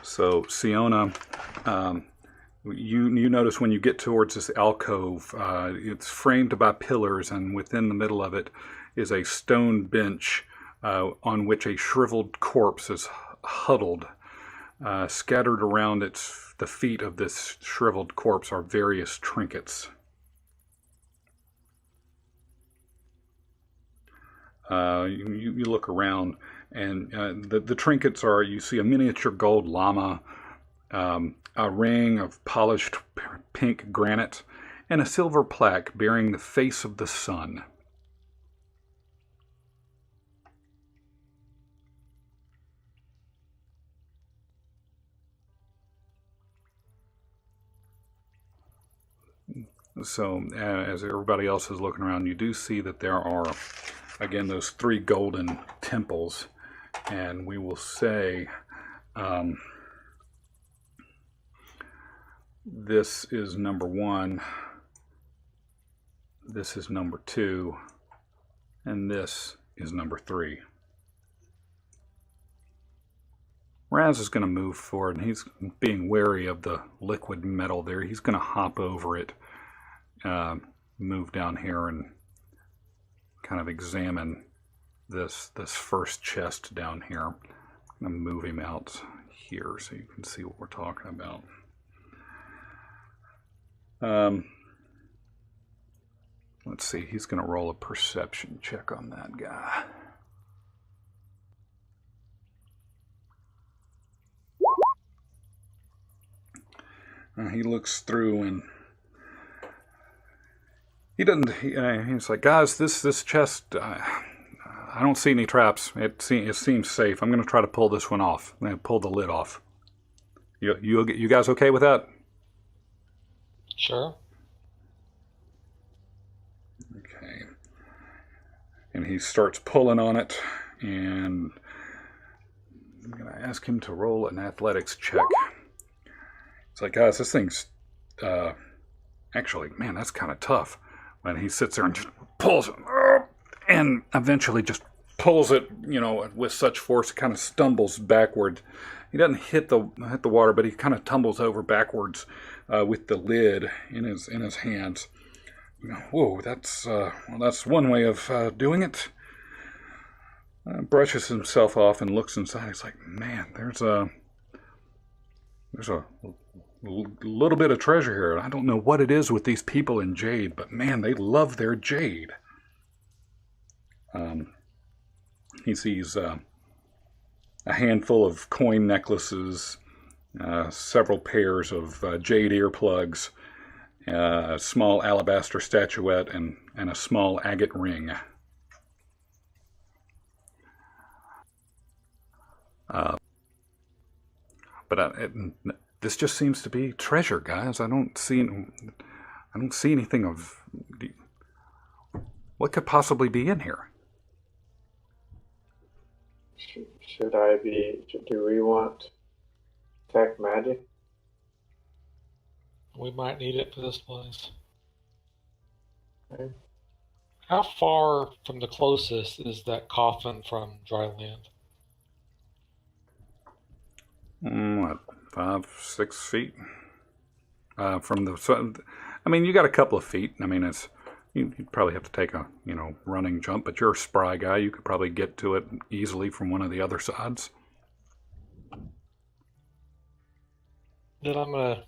So Siona, you notice when you get towards this alcove, it's framed by pillars, and within the middle of it is a stone bench on which a shriveled corpse is huddled. Scattered around the feet of this shriveled corpse are various trinkets. You look around, And the trinkets are, you see a miniature gold llama, a ring of polished pink granite, and a silver plaque bearing the face of the sun. So as everybody else is looking around, you do see that there are, again, those 3 golden temples. And we will say this is number 1, this is number 2, and this is number 3. Raz is going to move forward, and he's being wary of the liquid metal there. He's going to hop over it, move down here, and kind of examine this first chest down here. I'm going to move him out here so you can see what we're talking about. Let's see, he's going to roll a perception check on that guy. He looks through and he doesn't. He's like, guys, this chest. I don't see any traps. It seems safe. I'm going to try to pull this one off. I'm going to pull the lid off. You guys okay with that? Sure. Okay. And he starts pulling on it, and I'm going to ask him to roll an athletics check. It's like, guys, this thing's actually, man, that's kind of tough. When he sits there and just pulls it, and eventually just pulls it, with such force, it kind of stumbles backward. He doesn't hit the water, but he kind of tumbles over backwards with the lid in his hands. Whoa, that's one way of doing it. Brushes himself off and looks inside. He's like, man, there's a little bit of treasure here. I don't know what it is with these people in jade, but man, they love their jade. He sees a handful of coin necklaces, several pairs of jade earplugs, a small alabaster statuette, and a small agate ring. But this just seems to be treasure, guys. I don't see anything of what could possibly be in here. Do we want tech magic? We might need it for this place. Okay. How far from the closest is that coffin from dry land? What, 5-6 feet? From the sun. I mean, you got a couple of feet. I mean, you'd probably have to take a, running jump, but you're a spry guy. You could probably get to it easily from one of the other sides. Then I'm going to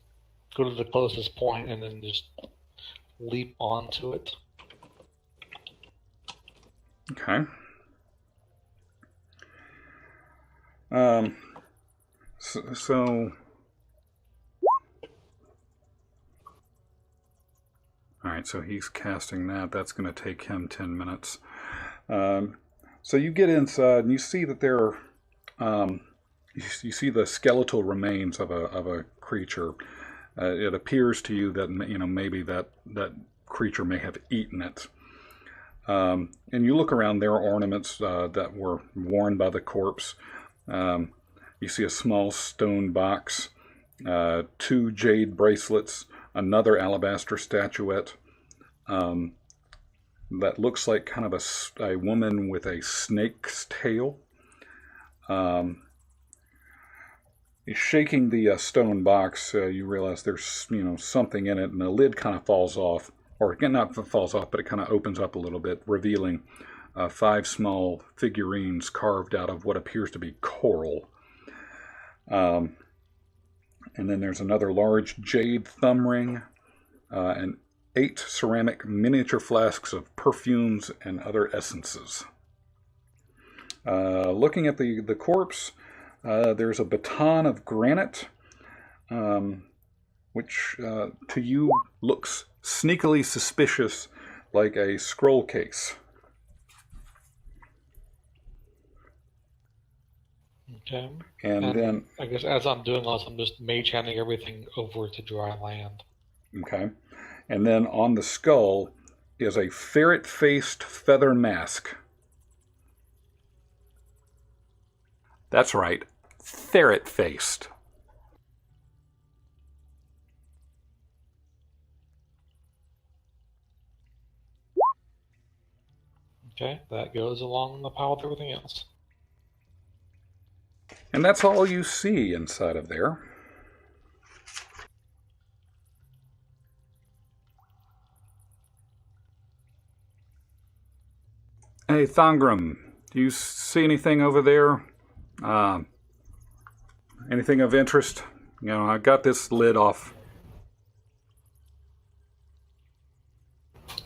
go to the closest point and then just leap onto it. Okay. So all right, so he's casting that. That's going to take him 10 minutes. So you get inside and you see that there are, you see the skeletal remains of a creature. It appears to you that maybe that creature may have eaten it. And you look around. There are ornaments that were worn by the corpse. You see a small stone box, 2 jade bracelets, another alabaster statuette that looks like kind of a woman with a snake's tail. Shaking the stone box, you realize there's something in it, and the lid kind of falls off, or again, not falls off, but it kind of opens up a little bit, revealing 5 small figurines carved out of what appears to be coral. And then there's another large jade thumb ring, and 8 ceramic miniature flasks of perfumes and other essences. Looking at the corpse, there's a baton of granite, which to you looks sneakily suspicious, like a scroll case. Okay. And then, I guess as I'm doing this, I'm just mage handing everything over to dry land. okay. And then on the skull is a ferret-faced feather mask. That's right, ferret-faced. Okay, that goes along the pile with everything else. And that's all you see inside of there. Hey, Thangram, do you see anything over there? Anything of interest? You know, I got this lid off.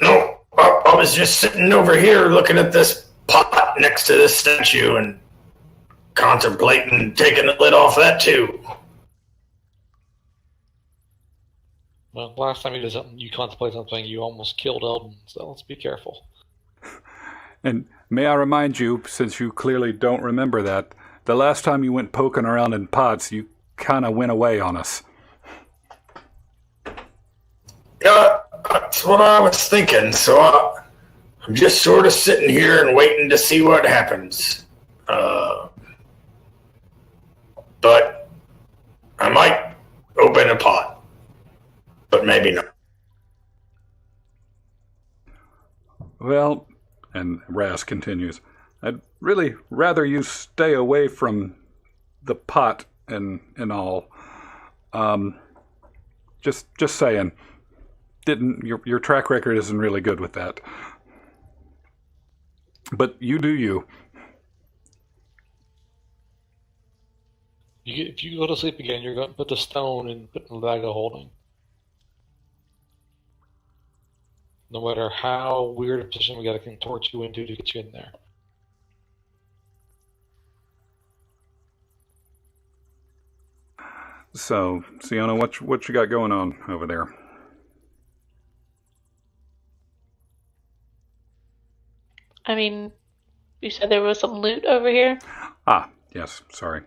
No, I was just sitting over here looking at this pot next to this statue and contemplating taking the lid off that too. Well, last time you did something, you contemplated something, you almost killed Eldon, so let's be careful. And may I remind you, since you clearly don't remember that, the last time you went poking around in pots, you kind of went away on us. Yeah, that's what I was thinking, so I'm just sort of sitting here and waiting to see what happens. But I might open a pot, but maybe not. Well, and Raz continues, I'd really rather you stay away from the pot and all. Just saying. Your track record isn't really good with that. But you do you. If you go to sleep again, you're going to put the stone and put in the bag of holding. No matter how weird a position we got to contort you into to get you in there. So, Siona, what you got going on over there? I mean, you said there was some loot over here? Ah, yes, sorry.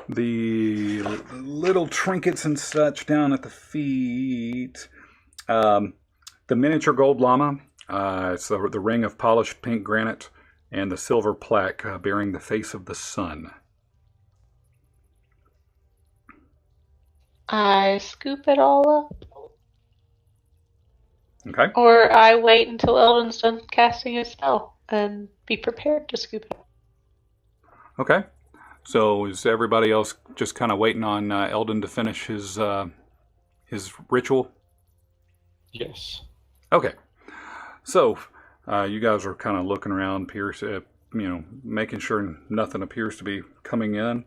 The little trinkets and such down at the feet. The miniature gold llama. It's the ring of polished pink granite and the silver plaque bearing the face of the sun. I scoop it all up. Okay. Or I wait until Eldon's done casting his spell and be prepared to scoop it up. Okay. So is everybody else just kind of waiting on Eldon to finish his ritual? Yes. Okay. So you guys are kind of looking around, making sure nothing appears to be coming in.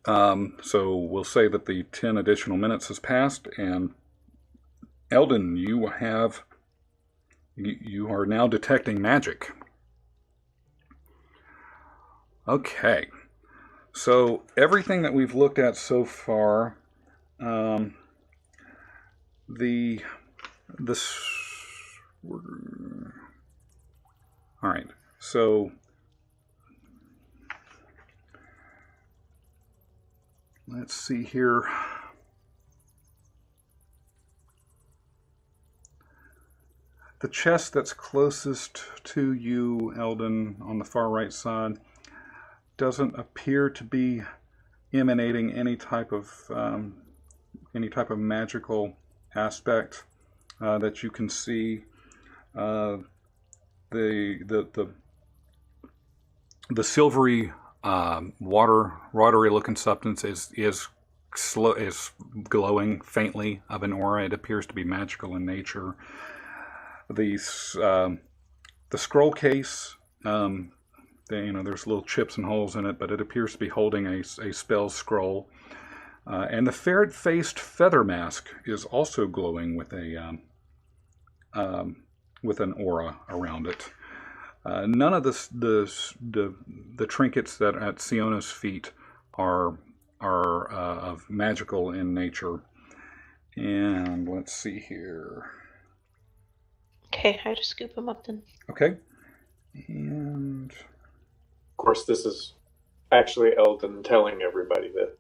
So we'll say that the 10 additional minutes has passed, and Eldon, you are now detecting magic. Okay. So everything that we've looked at so far, all right. So let's see here. The chest that's closest to you, Eldon, on the far right side, doesn't appear to be emanating any type of magical aspect that you can see. The silvery watery looking substance is glowing faintly of an aura. It appears to be magical in nature. The scroll case, there's little chips and holes in it, but it appears to be holding a spell scroll. And the ferret-faced feather mask is also glowing with an aura around it. None of the trinkets that at Siona's feet are of magical in nature. And let's see here. Okay, I just scoop them up then. Okay. And Of course, this is actually Eldon telling everybody that.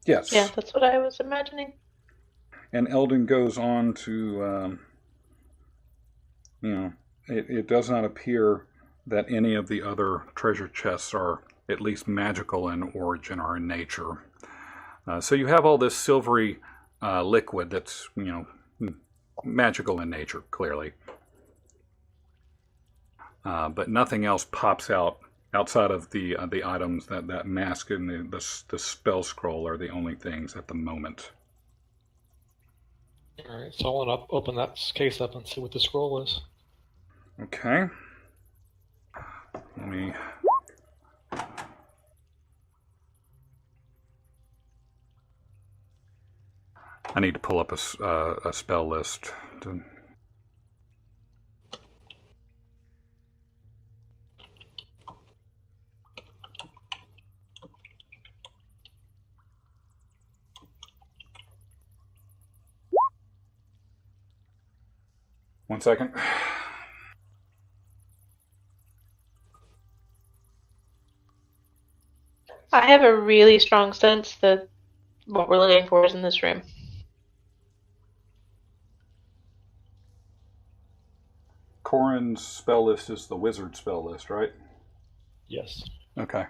yes. Yeah, that's what I was imagining. And Eldon goes on to, it does not appear that any of the other treasure chests are at least magical in origin or in nature. So you have all this silvery liquid that's, magical in nature, clearly. But nothing else pops out outside of the items that mask and the spell scroll are the only things at the moment. All right, so I want to open that case up and see what the scroll is. Okay. Let me. I need to pull up a spell list. One second. I have a really strong sense that what we're looking for is in this room. Corin's spell list is the wizard spell list, right? Yes. Okay.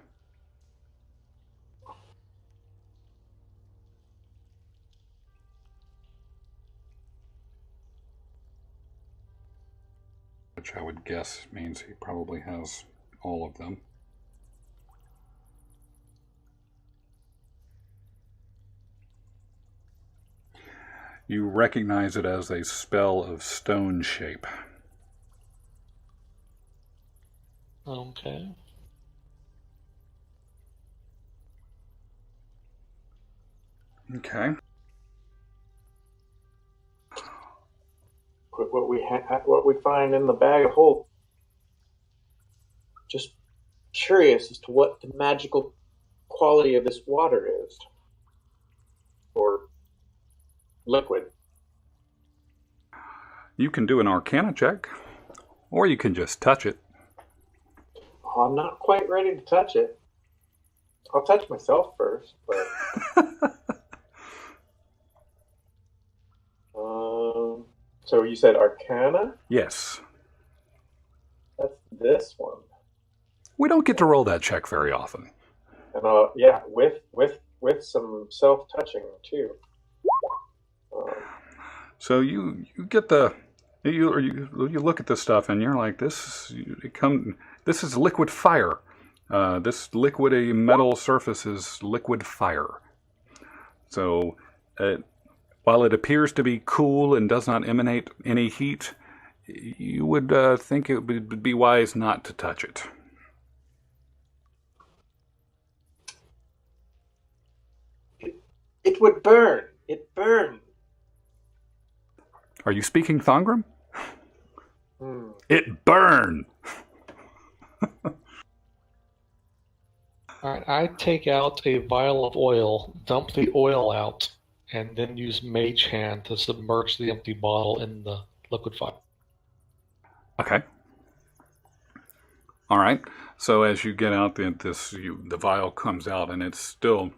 Which I would guess means he probably has all of them. You recognize it as a spell of stone shape. Okay. Okay. What we find in the bag of holding. Just curious as to what the magical quality of this water is, or liquid. You can do an Arcana check, or you can just touch it. Oh, I'm not quite ready to touch it. I'll touch myself first, but. So you said Arcana? Yes. That's this one. We don't get to roll that check very often. And yeah, with some self-touching too. So you get you look at this stuff and you're like, this is liquid fire. This liquidy metal surface is liquid fire. So while it appears to be cool and does not emanate any heat, you would think it would be wise not to touch it. It would burn. It burned. Are you speaking Thongrim? It burned. All right, I take out a vial of oil, dump the oil out, and then use Mage Hand to submerge the empty bottle in the liquid fire. Okay. All right. So as you get out, the vial comes out, and it's still,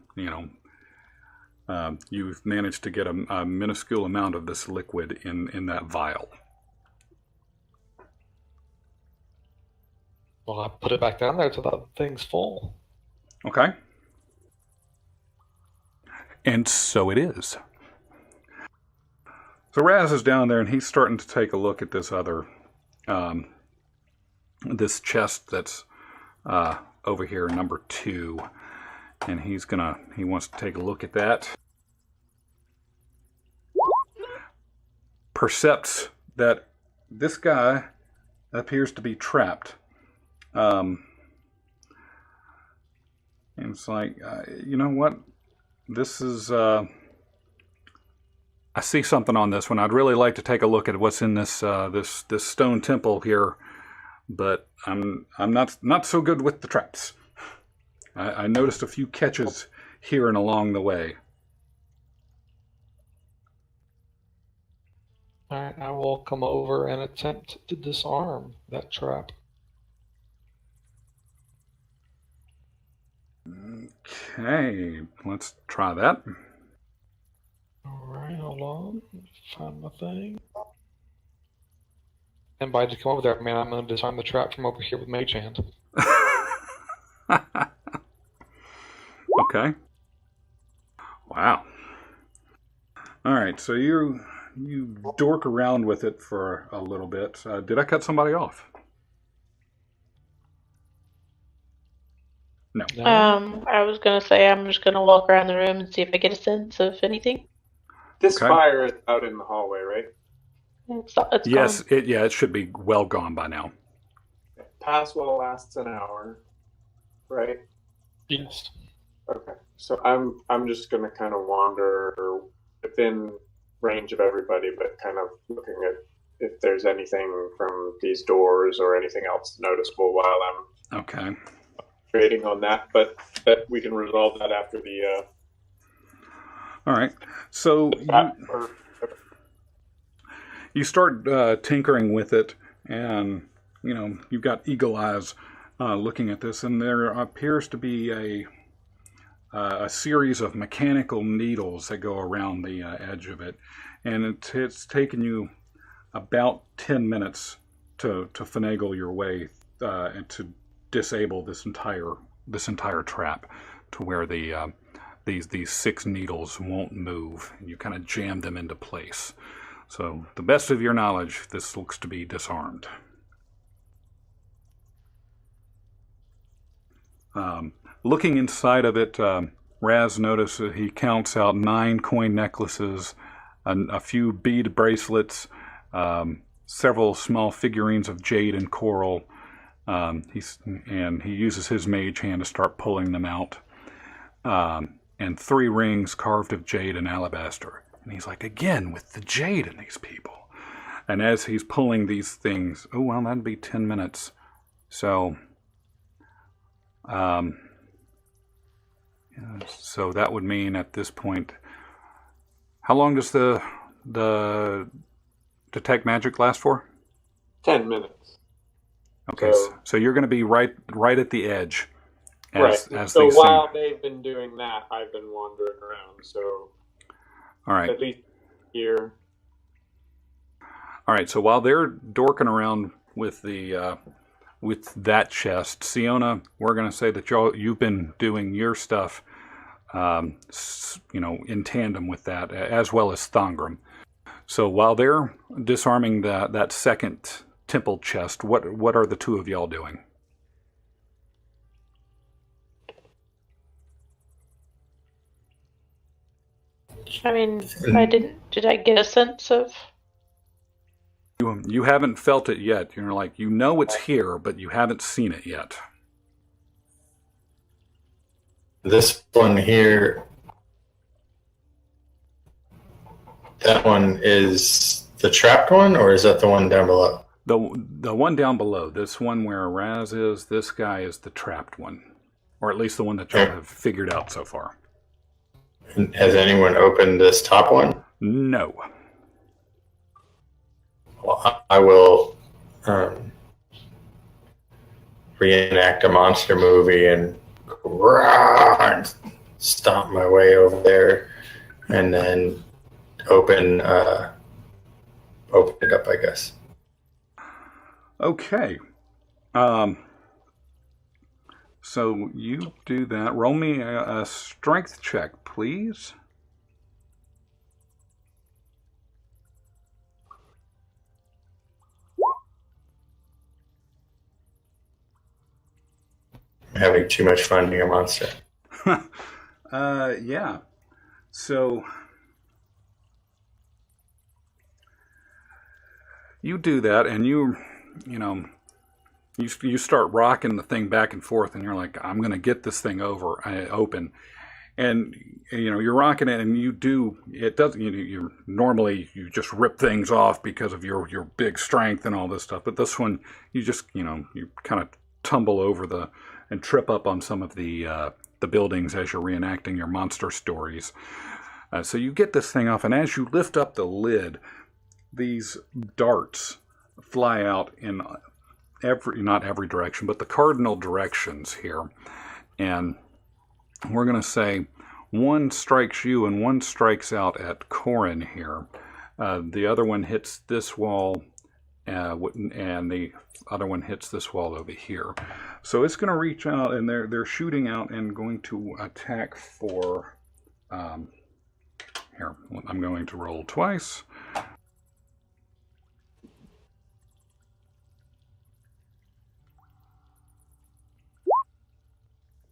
you've managed to get a minuscule amount of this liquid in that vial. Well, I put it back down there till that thing's full. Okay. And so it is. So Raz is down there, and he's starting to take a look at this other, this chest that's over here, number 2. And he wants to take a look at that. Percepts that this guy appears to be trapped. And it's like, you know what? This is, I see something on this one. I'd really like to take a look at what's in this stone temple here. but I'm not so good with the traps. I noticed a few catches here and along the way. Alright, I will come over and attempt to disarm that trap. Okay, let's try that. Alright, hold on. Find my thing. And by to come over there, man, I'm going to disarm the trap from over here with Mage Hand. Okay. Wow. All right, so you dork around with it for a little bit. Did I cut somebody off? No. I was gonna say I'm just gonna walk around the room and see if I get a sense of anything. This Okay. fire is out in the hallway, right? It's Yes, gone. it should be well gone by now. Pass well lasts an hour, right? Yes. Okay, so I'm just gonna kind of wander within range of everybody, but kind of looking at if there's anything from these doors or anything else noticeable while I'm Okay. trading on that. But that we can resolve that after the. All right. So you start tinkering with it, and you've got eagle eyes looking at this, and there appears to be a series of mechanical needles that go around the edge of it, and it's taken you about 10 minutes to finagle your way and to disable this entire trap to where these 6 needles won't move, and you kind of jam them into place. So, the best of your knowledge, this looks to be disarmed. Looking inside of it, Raz notices he counts out 9 coin necklaces, a few bead bracelets, several small figurines of jade and coral. He uses his mage hand to start pulling them out. And 3 rings carved of jade and alabaster. And he's like, again, with the jade in these people. And as he's pulling these things, that'd be 10 minutes. So, so that would mean at this point, how long does the detect magic last for? 10 minutes. Okay, so you're going to be right at the edge. As so these while they've been doing that, I've been wandering around. So, all right. At least here. All right. So while they're dorking around with the with that chest, Siona, we're going to say that you've been doing your stuff, in tandem with that, as well as Thongrim. So while they're disarming that second temple chest, what are the 2 of y'all doing? I mean, did I get a sense of? You haven't felt it yet. You're like, it's here, but you haven't seen it yet. This one here, that one is the trapped one, or is that the one down below? The one down below, this one where Raz is, this guy is the trapped one. Or at least the one that y'all have figured out so far. Has anyone opened this top one? No. Well, I will reenact a monster movie and stomp my way over there, and then open it up, I guess. Okay. So you do that. Roll me a strength check, please. I'm having too much fun being a monster. Yeah. So you do that, and you start rocking the thing back and forth, and you're like, I'm going to get this thing open. And you're rocking it, and it doesn't, you normally you just rip things off because of your big strength and all this stuff. But this one, you just, you kind of tumble over and trip up on some of the buildings as you're reenacting your monster stories. So you get this thing off, and as you lift up the lid, these darts fly out in not every direction, but the cardinal directions here. And we're going to say one strikes you and one strikes out at Corin here. The other one hits this wall, and the other one hits this wall over here. So it's going to reach out, and they're shooting out and going to attack for... here, I'm going to roll twice.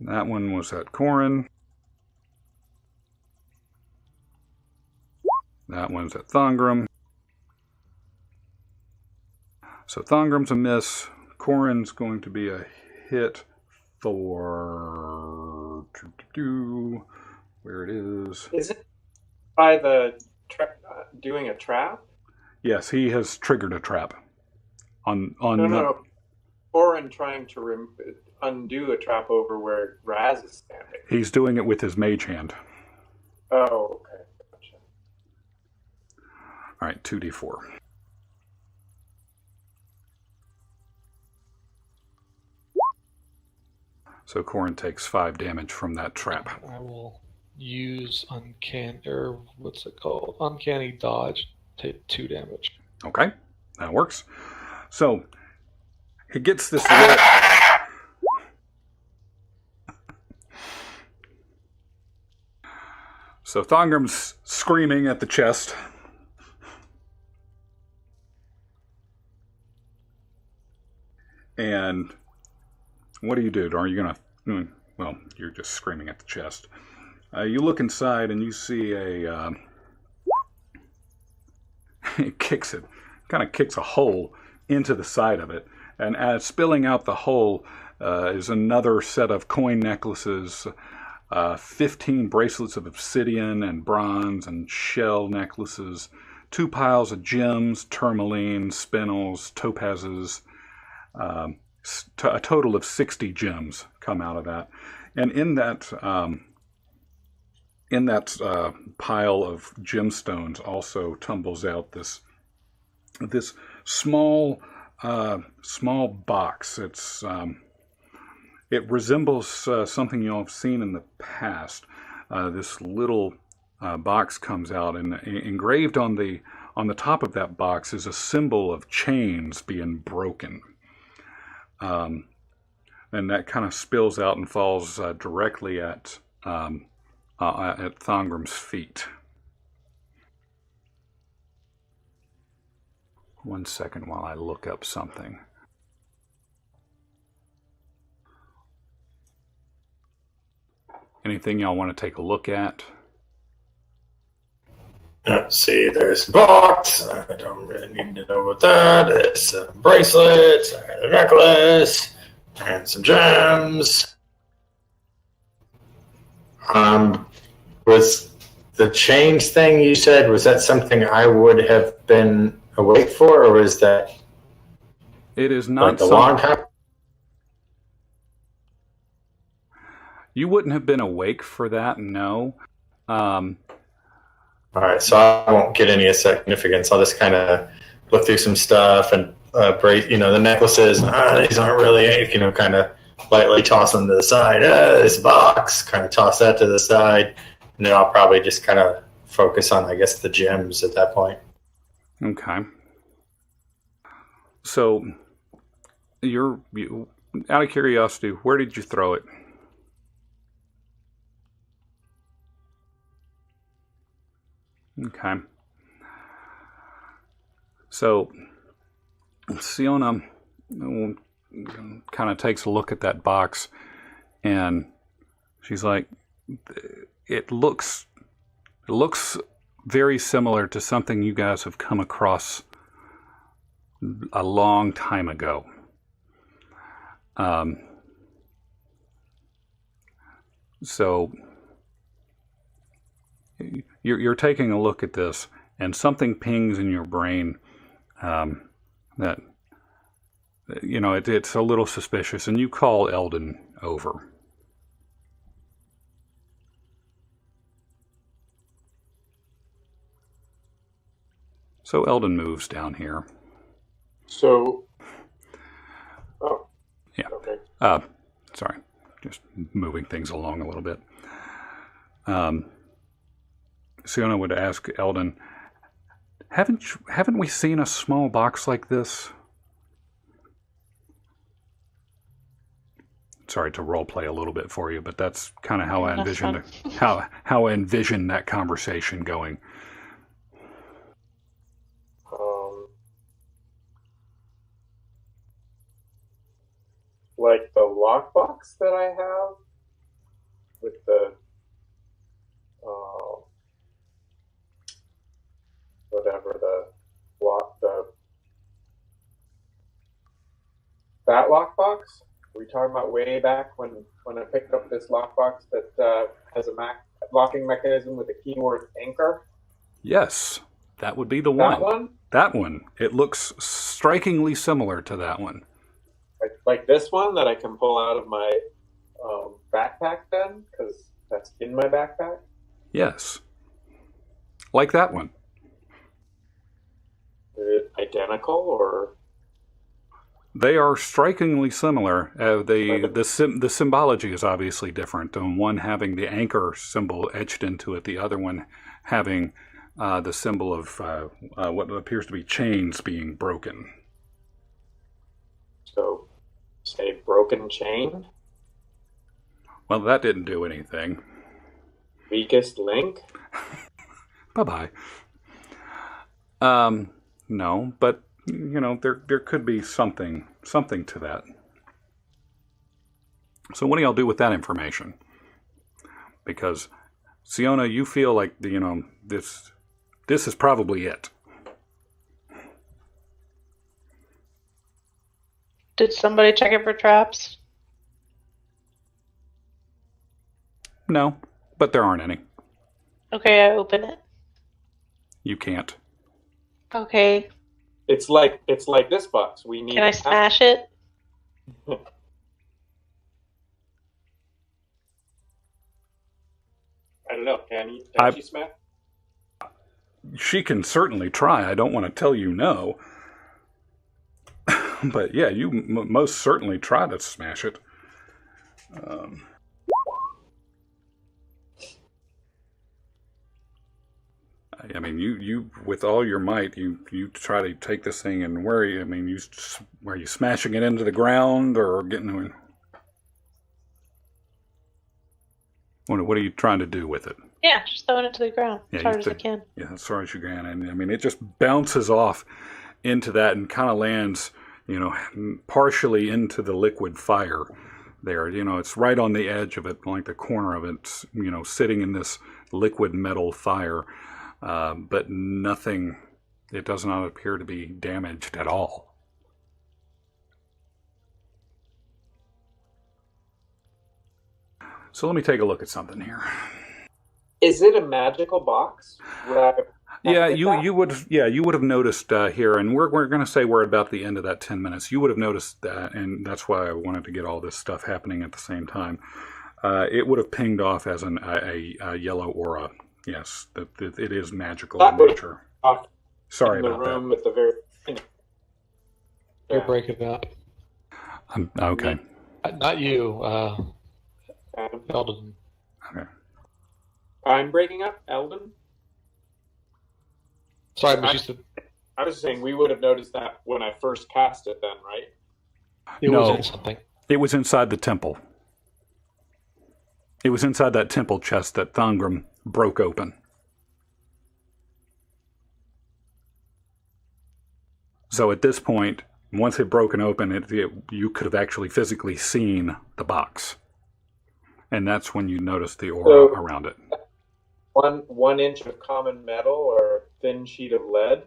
That one was at Corin. That one's at Thongrum. So Thongram's a miss. Corin's going to be a hit for... Where it is. Is it by the doing a trap? Yes, he has triggered a trap. No. Corin trying to undo a trap over where Raz is standing. He's doing it with his mage hand. Oh, okay. Gotcha. All right, 2d4. So Corin takes 5 damage from that trap. I will use uncanny dodge, take 2 damage. Okay, that works. So he gets this. So Thongram's screaming at the chest. And what do you do? Are you going to... Well, you're just screaming at the chest. You look inside and you see it kicks it. Kind of kicks a hole into the side of it. And as spilling out the hole is another set of coin necklaces, 15 bracelets of obsidian and bronze and shell necklaces, 2 piles of gems, tourmalines, spinels, topazes, a total of 60 gems come out of that. And in that pile of gemstones also tumbles out this small box. It resembles something you'll have seen in the past. This little box comes out, and engraved on the top of that box is a symbol of chains being broken. And that kind of spills out and falls directly at Thongram's feet. 1 second while I look up something. Anything y'all want to take a look at? Let's see, there's a box. I don't really need to know about that. There's a bracelet, a necklace, and some gems. Was the change thing you said, was that something I would have been awake for, or was that it is not like a long time? You wouldn't have been awake for that, no. All right, so I won't get any significance. I'll just kind of look through some stuff and the necklaces. These aren't really, kind of lightly toss them to the side. This box, kind of toss that to the side, and then I'll probably just kind of focus on, I guess, the gems at that point. Okay. So, out of curiosity, where did you throw it? Okay. So, Siona kind of takes a look at that box, and she's like, it looks very similar to something you guys have come across a long time ago. So, you're taking a look at this, and something pings in your brain that, it's a little suspicious, and you call Eldon over. So Eldon moves down here. So, oh, yeah. Okay. Sorry, just moving things along a little bit. Siona would ask Eldon, haven't we seen a small box like this? Sorry to role play a little bit for you, but that's kind of how I envisioned how I envisioned that conversation going. Like the lockbox that I have with the whatever that lockbox. We talking about way back when I picked up this lockbox that has a locking mechanism with the keyword anchor. Yes, that would be the one. That one. That one. It looks strikingly similar to that one. Like this one that I can pull out of my backpack then, because that's in my backpack? Yes. Like that one. Is it identical, or? They are strikingly similar. The symbology is obviously different. One having the anchor symbol etched into it, the other one having the symbol of what appears to be chains being broken. So, say broken chain? Well, that didn't do anything. Weakest link? Bye-bye. No, but, there could be something to that. So what do y'all do with that information? Because, Siona, you feel like, this is probably it. Did somebody check it for traps? No, but there aren't any. Okay, I open it. You can't. Okay. It's like this box. We need. Can I smash it? I don't know. Can she smash? She can certainly try. I don't want to tell you no. But yeah, you most certainly try to smash it. I mean, you with all your might, you try to take this thing and are you smashing it into the ground or getting? What are you trying to do with it? Yeah, just throwing it to the ground as hard as I can. Yeah, as far as you can. And it just bounces off into that and kind of lands, partially into the liquid fire there. It's right on the edge of it, like the corner of it, sitting in this liquid metal fire. But nothing, it does not appear to be damaged at all. So let me take a look at something here. Is it a magical box? Yeah, you would have noticed here, and we're going to say we're about the end of that 10 minutes. You would have noticed that, and that's why I wanted to get all this stuff happening at the same time. It would have pinged off as a yellow aura. Yes, it is magical in nature. Sorry about that. In the room at the very end. You're breaking up. Okay. Not you, Adam. Eldon. Okay. I'm breaking up, Eldon. Sorry, but you said I was saying we would have noticed that when I first cast it then, right? it was in something. It was inside the temple. It was inside that temple chest that Thangram broke open. So at this point, once it broken open, you could have actually physically seen the box. And that's when you noticed the aura around it. 1 inch of common metal or a thin sheet of lead.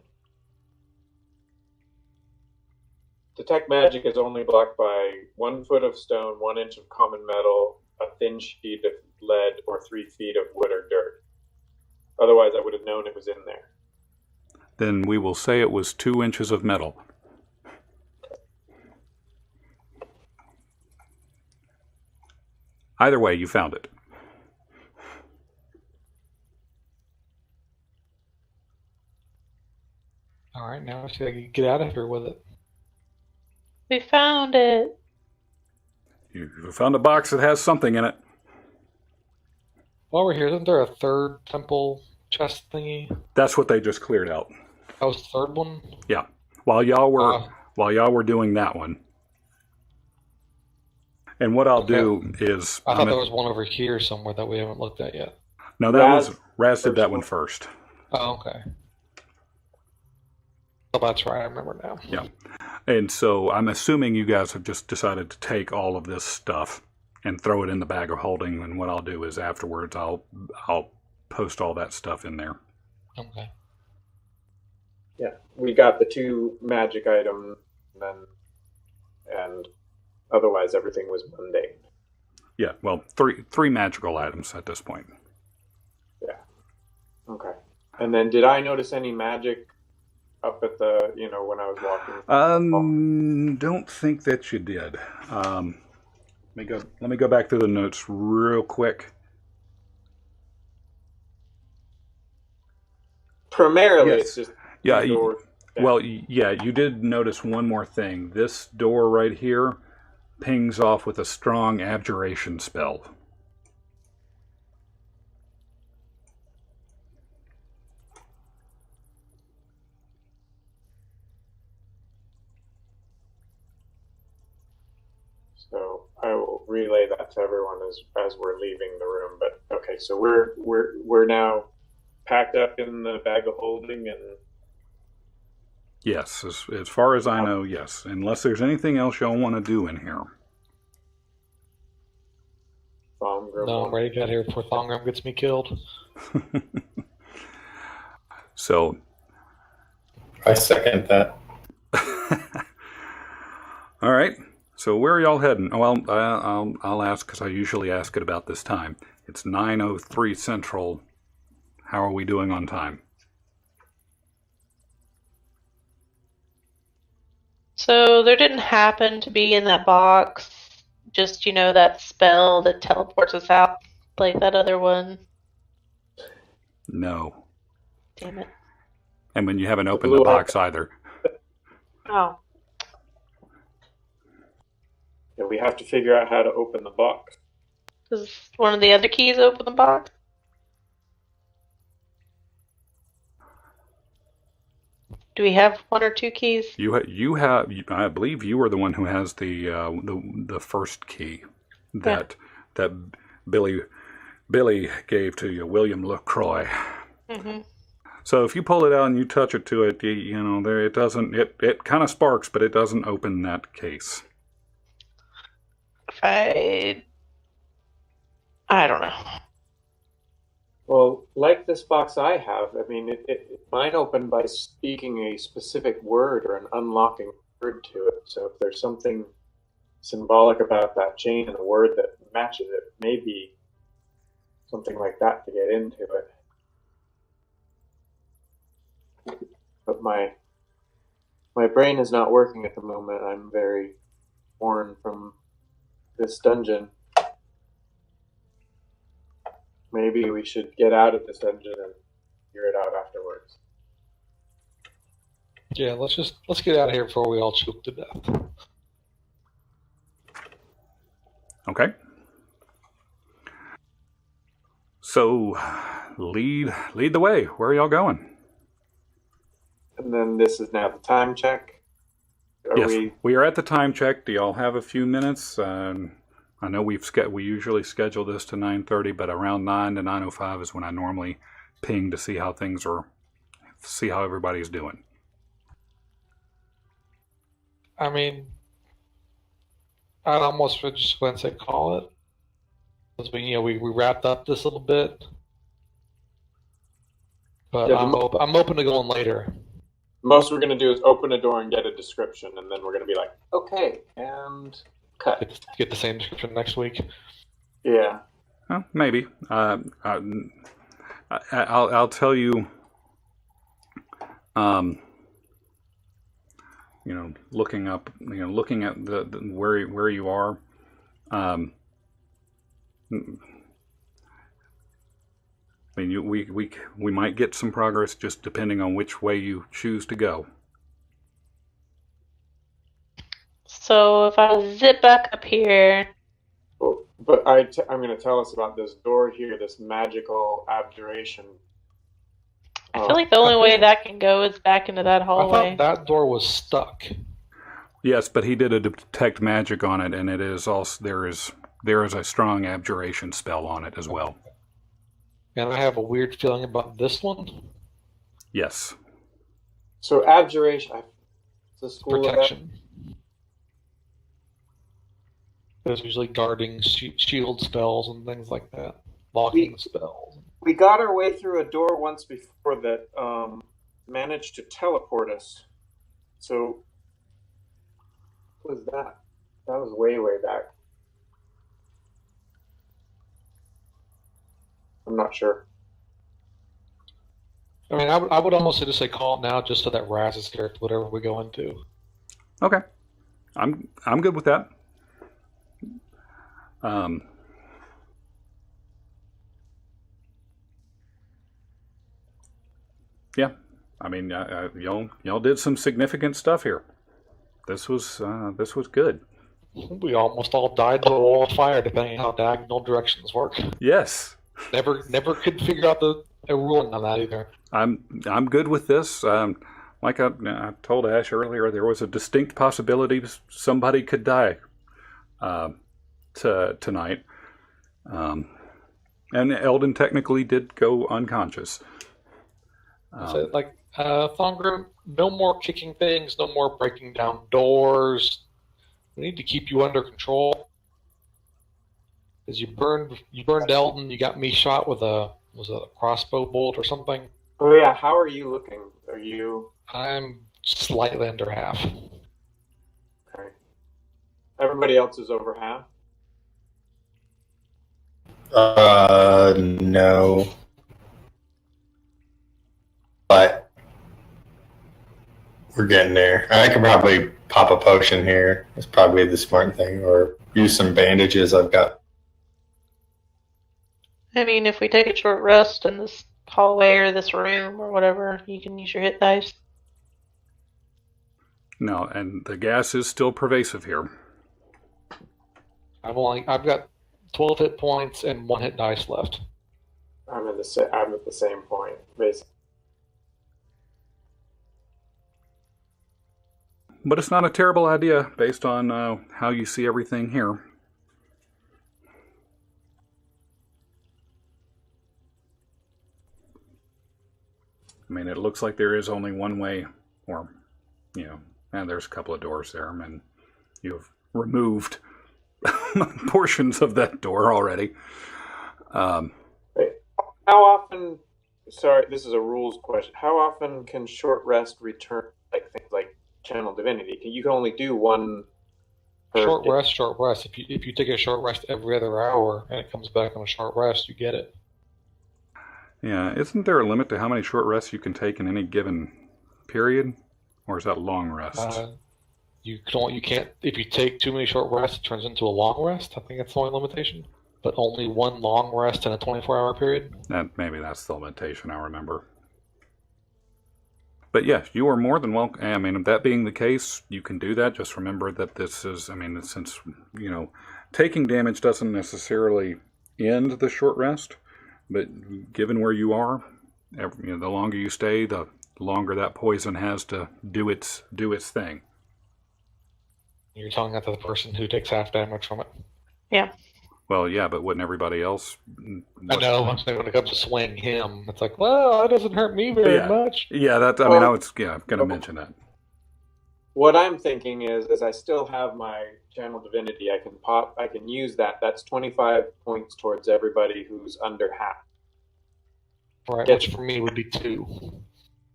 Detect magic is only blocked by 1 foot of stone, 1 inch of common metal, a thin sheet of lead, or 3 feet of wood or dirt. Otherwise, I would have known it was in there. Then we will say it was 2 inches of metal. Either way, you found it. All right, now I see I can get out of here with it. We found it. You found a box that has something in it. While we're here, isn't there a third temple chest thingy? That's what they just cleared out. That was the third one? Yeah. While y'all were doing that one. And what I'll do is... I thought there was one over here somewhere that we haven't looked at yet. No, that was... Raz did that one first. Oh, okay. Oh, that's right. I remember now. Yeah. And so I'm assuming you guys have just decided to take all of this stuff and throw it in the bag of holding. And what I'll do is afterwards, I'll post all that stuff in there. Okay. Yeah, we got the 2 magic items, and otherwise everything was mundane. Yeah, well, three magical items at this point. Yeah. Okay. And then did I notice any magic up at the, when I was walking? Don't think that you did. Let me go back through the notes real quick. Primarily, Yes. it's just you did notice one more thing. This door right here pings off with a strong abjuration spell. So I will relay that to everyone as we're leaving the room. But okay, so we're now packed up in the bag of holding and. Yes, as far as I know, yes. Unless there's anything else y'all want to do in here. No, I'm ready to get here before Thongram gets me killed. So. I second that. All right. So where are y'all heading? Oh, well, I'll ask because I usually ask it about this time. It's 9:03 Central. How are we doing on time? So there didn't happen to be in that box just, that spell that teleports us out like that other one. No. Damn it. And when you haven't opened the box either. Oh. Yeah, we have to figure out how to open the box. Does one of the other keys open the box? Do we have 1 or 2 keys? You have. I believe you are the one who has the first key that Billy gave to you, William LaCroix. Mm-hmm. So if you pull it out and you touch it to it, there it doesn't. It kind of sparks, but it doesn't open that case. I don't know. Well, like this box I have, I mean, it might open by speaking a specific word or an unlocking word to it. So if there's something symbolic about that chain and the word that matches it, maybe something like that to get into it. But my brain is not working at the moment. I'm very torn from this dungeon. Maybe we should get out of this dungeon and figure it out afterwards. Yeah, let's get out of here before we all choke to death. Okay. So, lead the way. Where are y'all going? And then this is now the time check. Yes, we are at the time check. Do y'all have a few minutes? I know we usually schedule this to 9:30, but around 9 to 9:05 is when I normally ping to see how see how everybody's doing. I mean, I'd almost just go and say call it. Because we wrapped up this little bit. But Yeah, I'm open to going later. Most we're going to do is open a door and get a description, and then we're going to be like, okay, and cut. Get the same description next week. Yeah. Well, maybe. I'll tell you. Looking up, looking at the where you are. I mean, we might get some progress just depending on which way you choose to go. So if I zip back up here, But I'm going to tell us about this door here, this magical abjuration. I feel like the only way that can go is back into that I hallway. thought that door was stuck. Yes, but he did a detect magic on it, and it is also there is a strong abjuration spell on it as well. And I have a weird feeling about this one. Yes. So abjuration, it's a school Protection. There's usually guarding shield spells and things like that. Locking spells. We got our way through a door once before that managed to teleport us. So, what was that? That was way, way back. I'm not sure. I mean, I would almost just say call it now, just so that Raz is scared whatever we go into. Okay. I'm good with that. Yeah, I mean, y'all did some significant stuff here. This was good. We almost all died to a wall of fire, depending on how diagonal directions work. Yes. Never could figure out a ruling on that either. I'm good with this. Like I told Ash earlier, there was a distinct possibility somebody could die tonight. And Eldon technically did go unconscious. So, Thongrim, no more kicking things, no more breaking down doors. We need to keep you under control. Because you burned Eldon, you got me shot with a crossbow bolt or something. Oh yeah, how are you looking? Are you... I'm slightly under half. Okay. Everybody else is over half? No. But we're getting there. I could probably pop a potion here. It's probably the smart thing. Or use some bandages I've got. I mean, if we take a short rest in this hallway or this room or whatever, you can use your hit dice. No, and the gas is still pervasive here. I've got 12 hit points and 1 hit dice left. I'm at the same point, basically. But it's not a terrible idea based on how you see everything here. I mean, it looks like there is only one way, or, and there's a couple of doors there, and you've removed portions of that door already. How often, sorry, this is a rules question, how often can short rest return, like things like Channel Divinity? You can only do one Short rest. If you take a short rest every other hour and it comes back on a short rest, you get it. Yeah, isn't there a limit to how many short rests you can take in any given period? Or is that long rest? You can't, if you take too many short rests, it turns into a long rest. I think that's the only limitation. But only one long rest in a 24-hour period. Maybe that's the limitation, I remember. But yes, you are more than welcome. I mean, that being the case, you can do that. Just remember that this is, I mean, since, taking damage doesn't necessarily end the short rest, but given where you are, the longer you stay, the longer that poison has to do its thing. You're telling that to the person who takes half damage from it. Yeah. Well, yeah, but wouldn't everybody else? I know. I'm saying when it comes to swaying him, it's like, well, that doesn't hurt me very much. Yeah, I was going to mention that. What I'm thinking is I still have my Channel Divinity. I can use that. That's 25 points towards everybody who's under half. Right, which for me would be 2.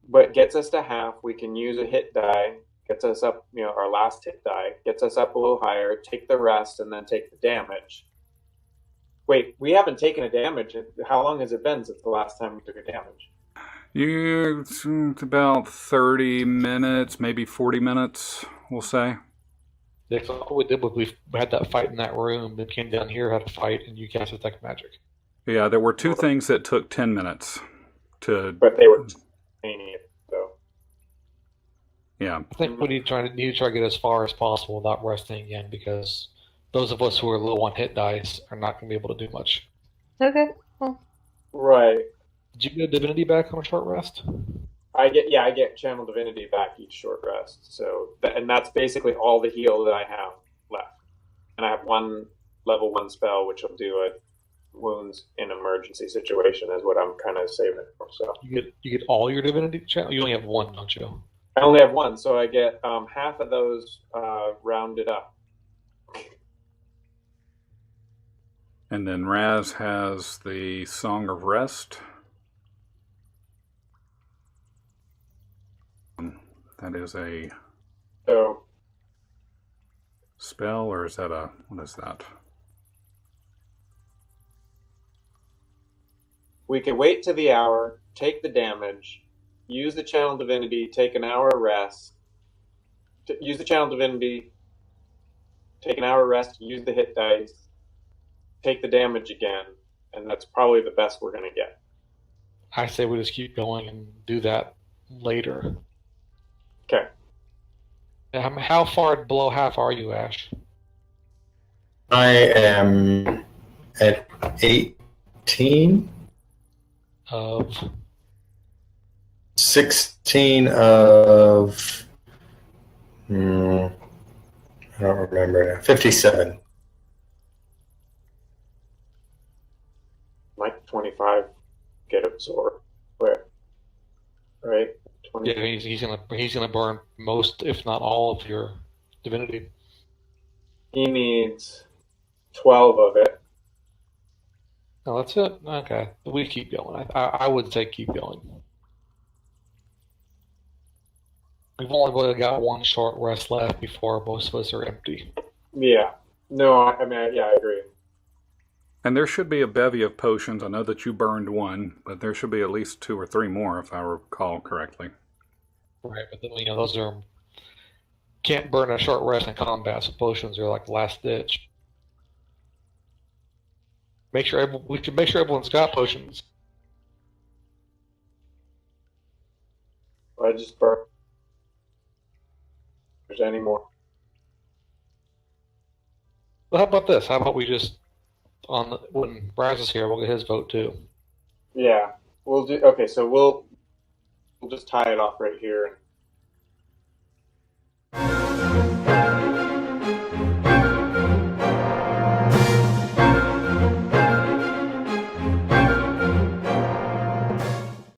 But gets us to half. We can use a hit die. Gets us up, our last hit die. Gets us up a little higher. Take the rest and then take the damage. Wait, we haven't taken a damage. How long has it been since the last time we took a damage? It's about 30 minutes, maybe 40 minutes, we'll say. Yeah, so all we did was we had that fight in that room, then came down here, had a fight, and you cast Detect Magic. Yeah, there were 2 things that took 10 minutes to... But they were tiny, so... Yeah. I think we need to try to get as far as possible without resting again, because those of us who are low on hit dice are not going to be able to do much. Okay. Well, Right. Did you get Divinity back on a short rest? I get Channel Divinity back each short rest. So, and that's basically all the heal that I have left. And I have one level 1 spell, which will do a wounds in emergency situation, is what I'm kind of saving it for. So you get all your Divinity channel. You only have one, don't you? I only have one, so I get half of those rounded up. And then Raz has the Song of Rest. That is a spell, or is that a... What is that? We can wait to the hour, take the damage, use the Channel Divinity, take an hour rest, use the Channel Divinity, take an hour rest, use the hit dice, take the damage again, and that's probably the best we're going to get. I say we just keep going and do that later. Okay. How far below half are you, Ash? I am at 18. Of 16 of... I don't remember now. 57. Like 25 get absorbed. Where? Right? 20. yeah, he's gonna burn most, if not all, of your divinity. He needs 12 of it. Oh, that's it. Okay, we keep going. I would say keep going. We've only really got one short rest left before most of us are empty. Yeah. No, I mean, yeah, I agree. And there should be a bevy of potions. I know that you burned one, but there should be at least 2 or 3 more, if I recall correctly. Right, but then, those are... Can't burn a short rest in combat, so potions are like the last ditch. We should make sure everyone's got potions. I just burned. If there's any more. Well, how about this? How about we just, when Raz is here, we'll get his vote too. Yeah. We'll do. Okay, so we'll just tie it off right here.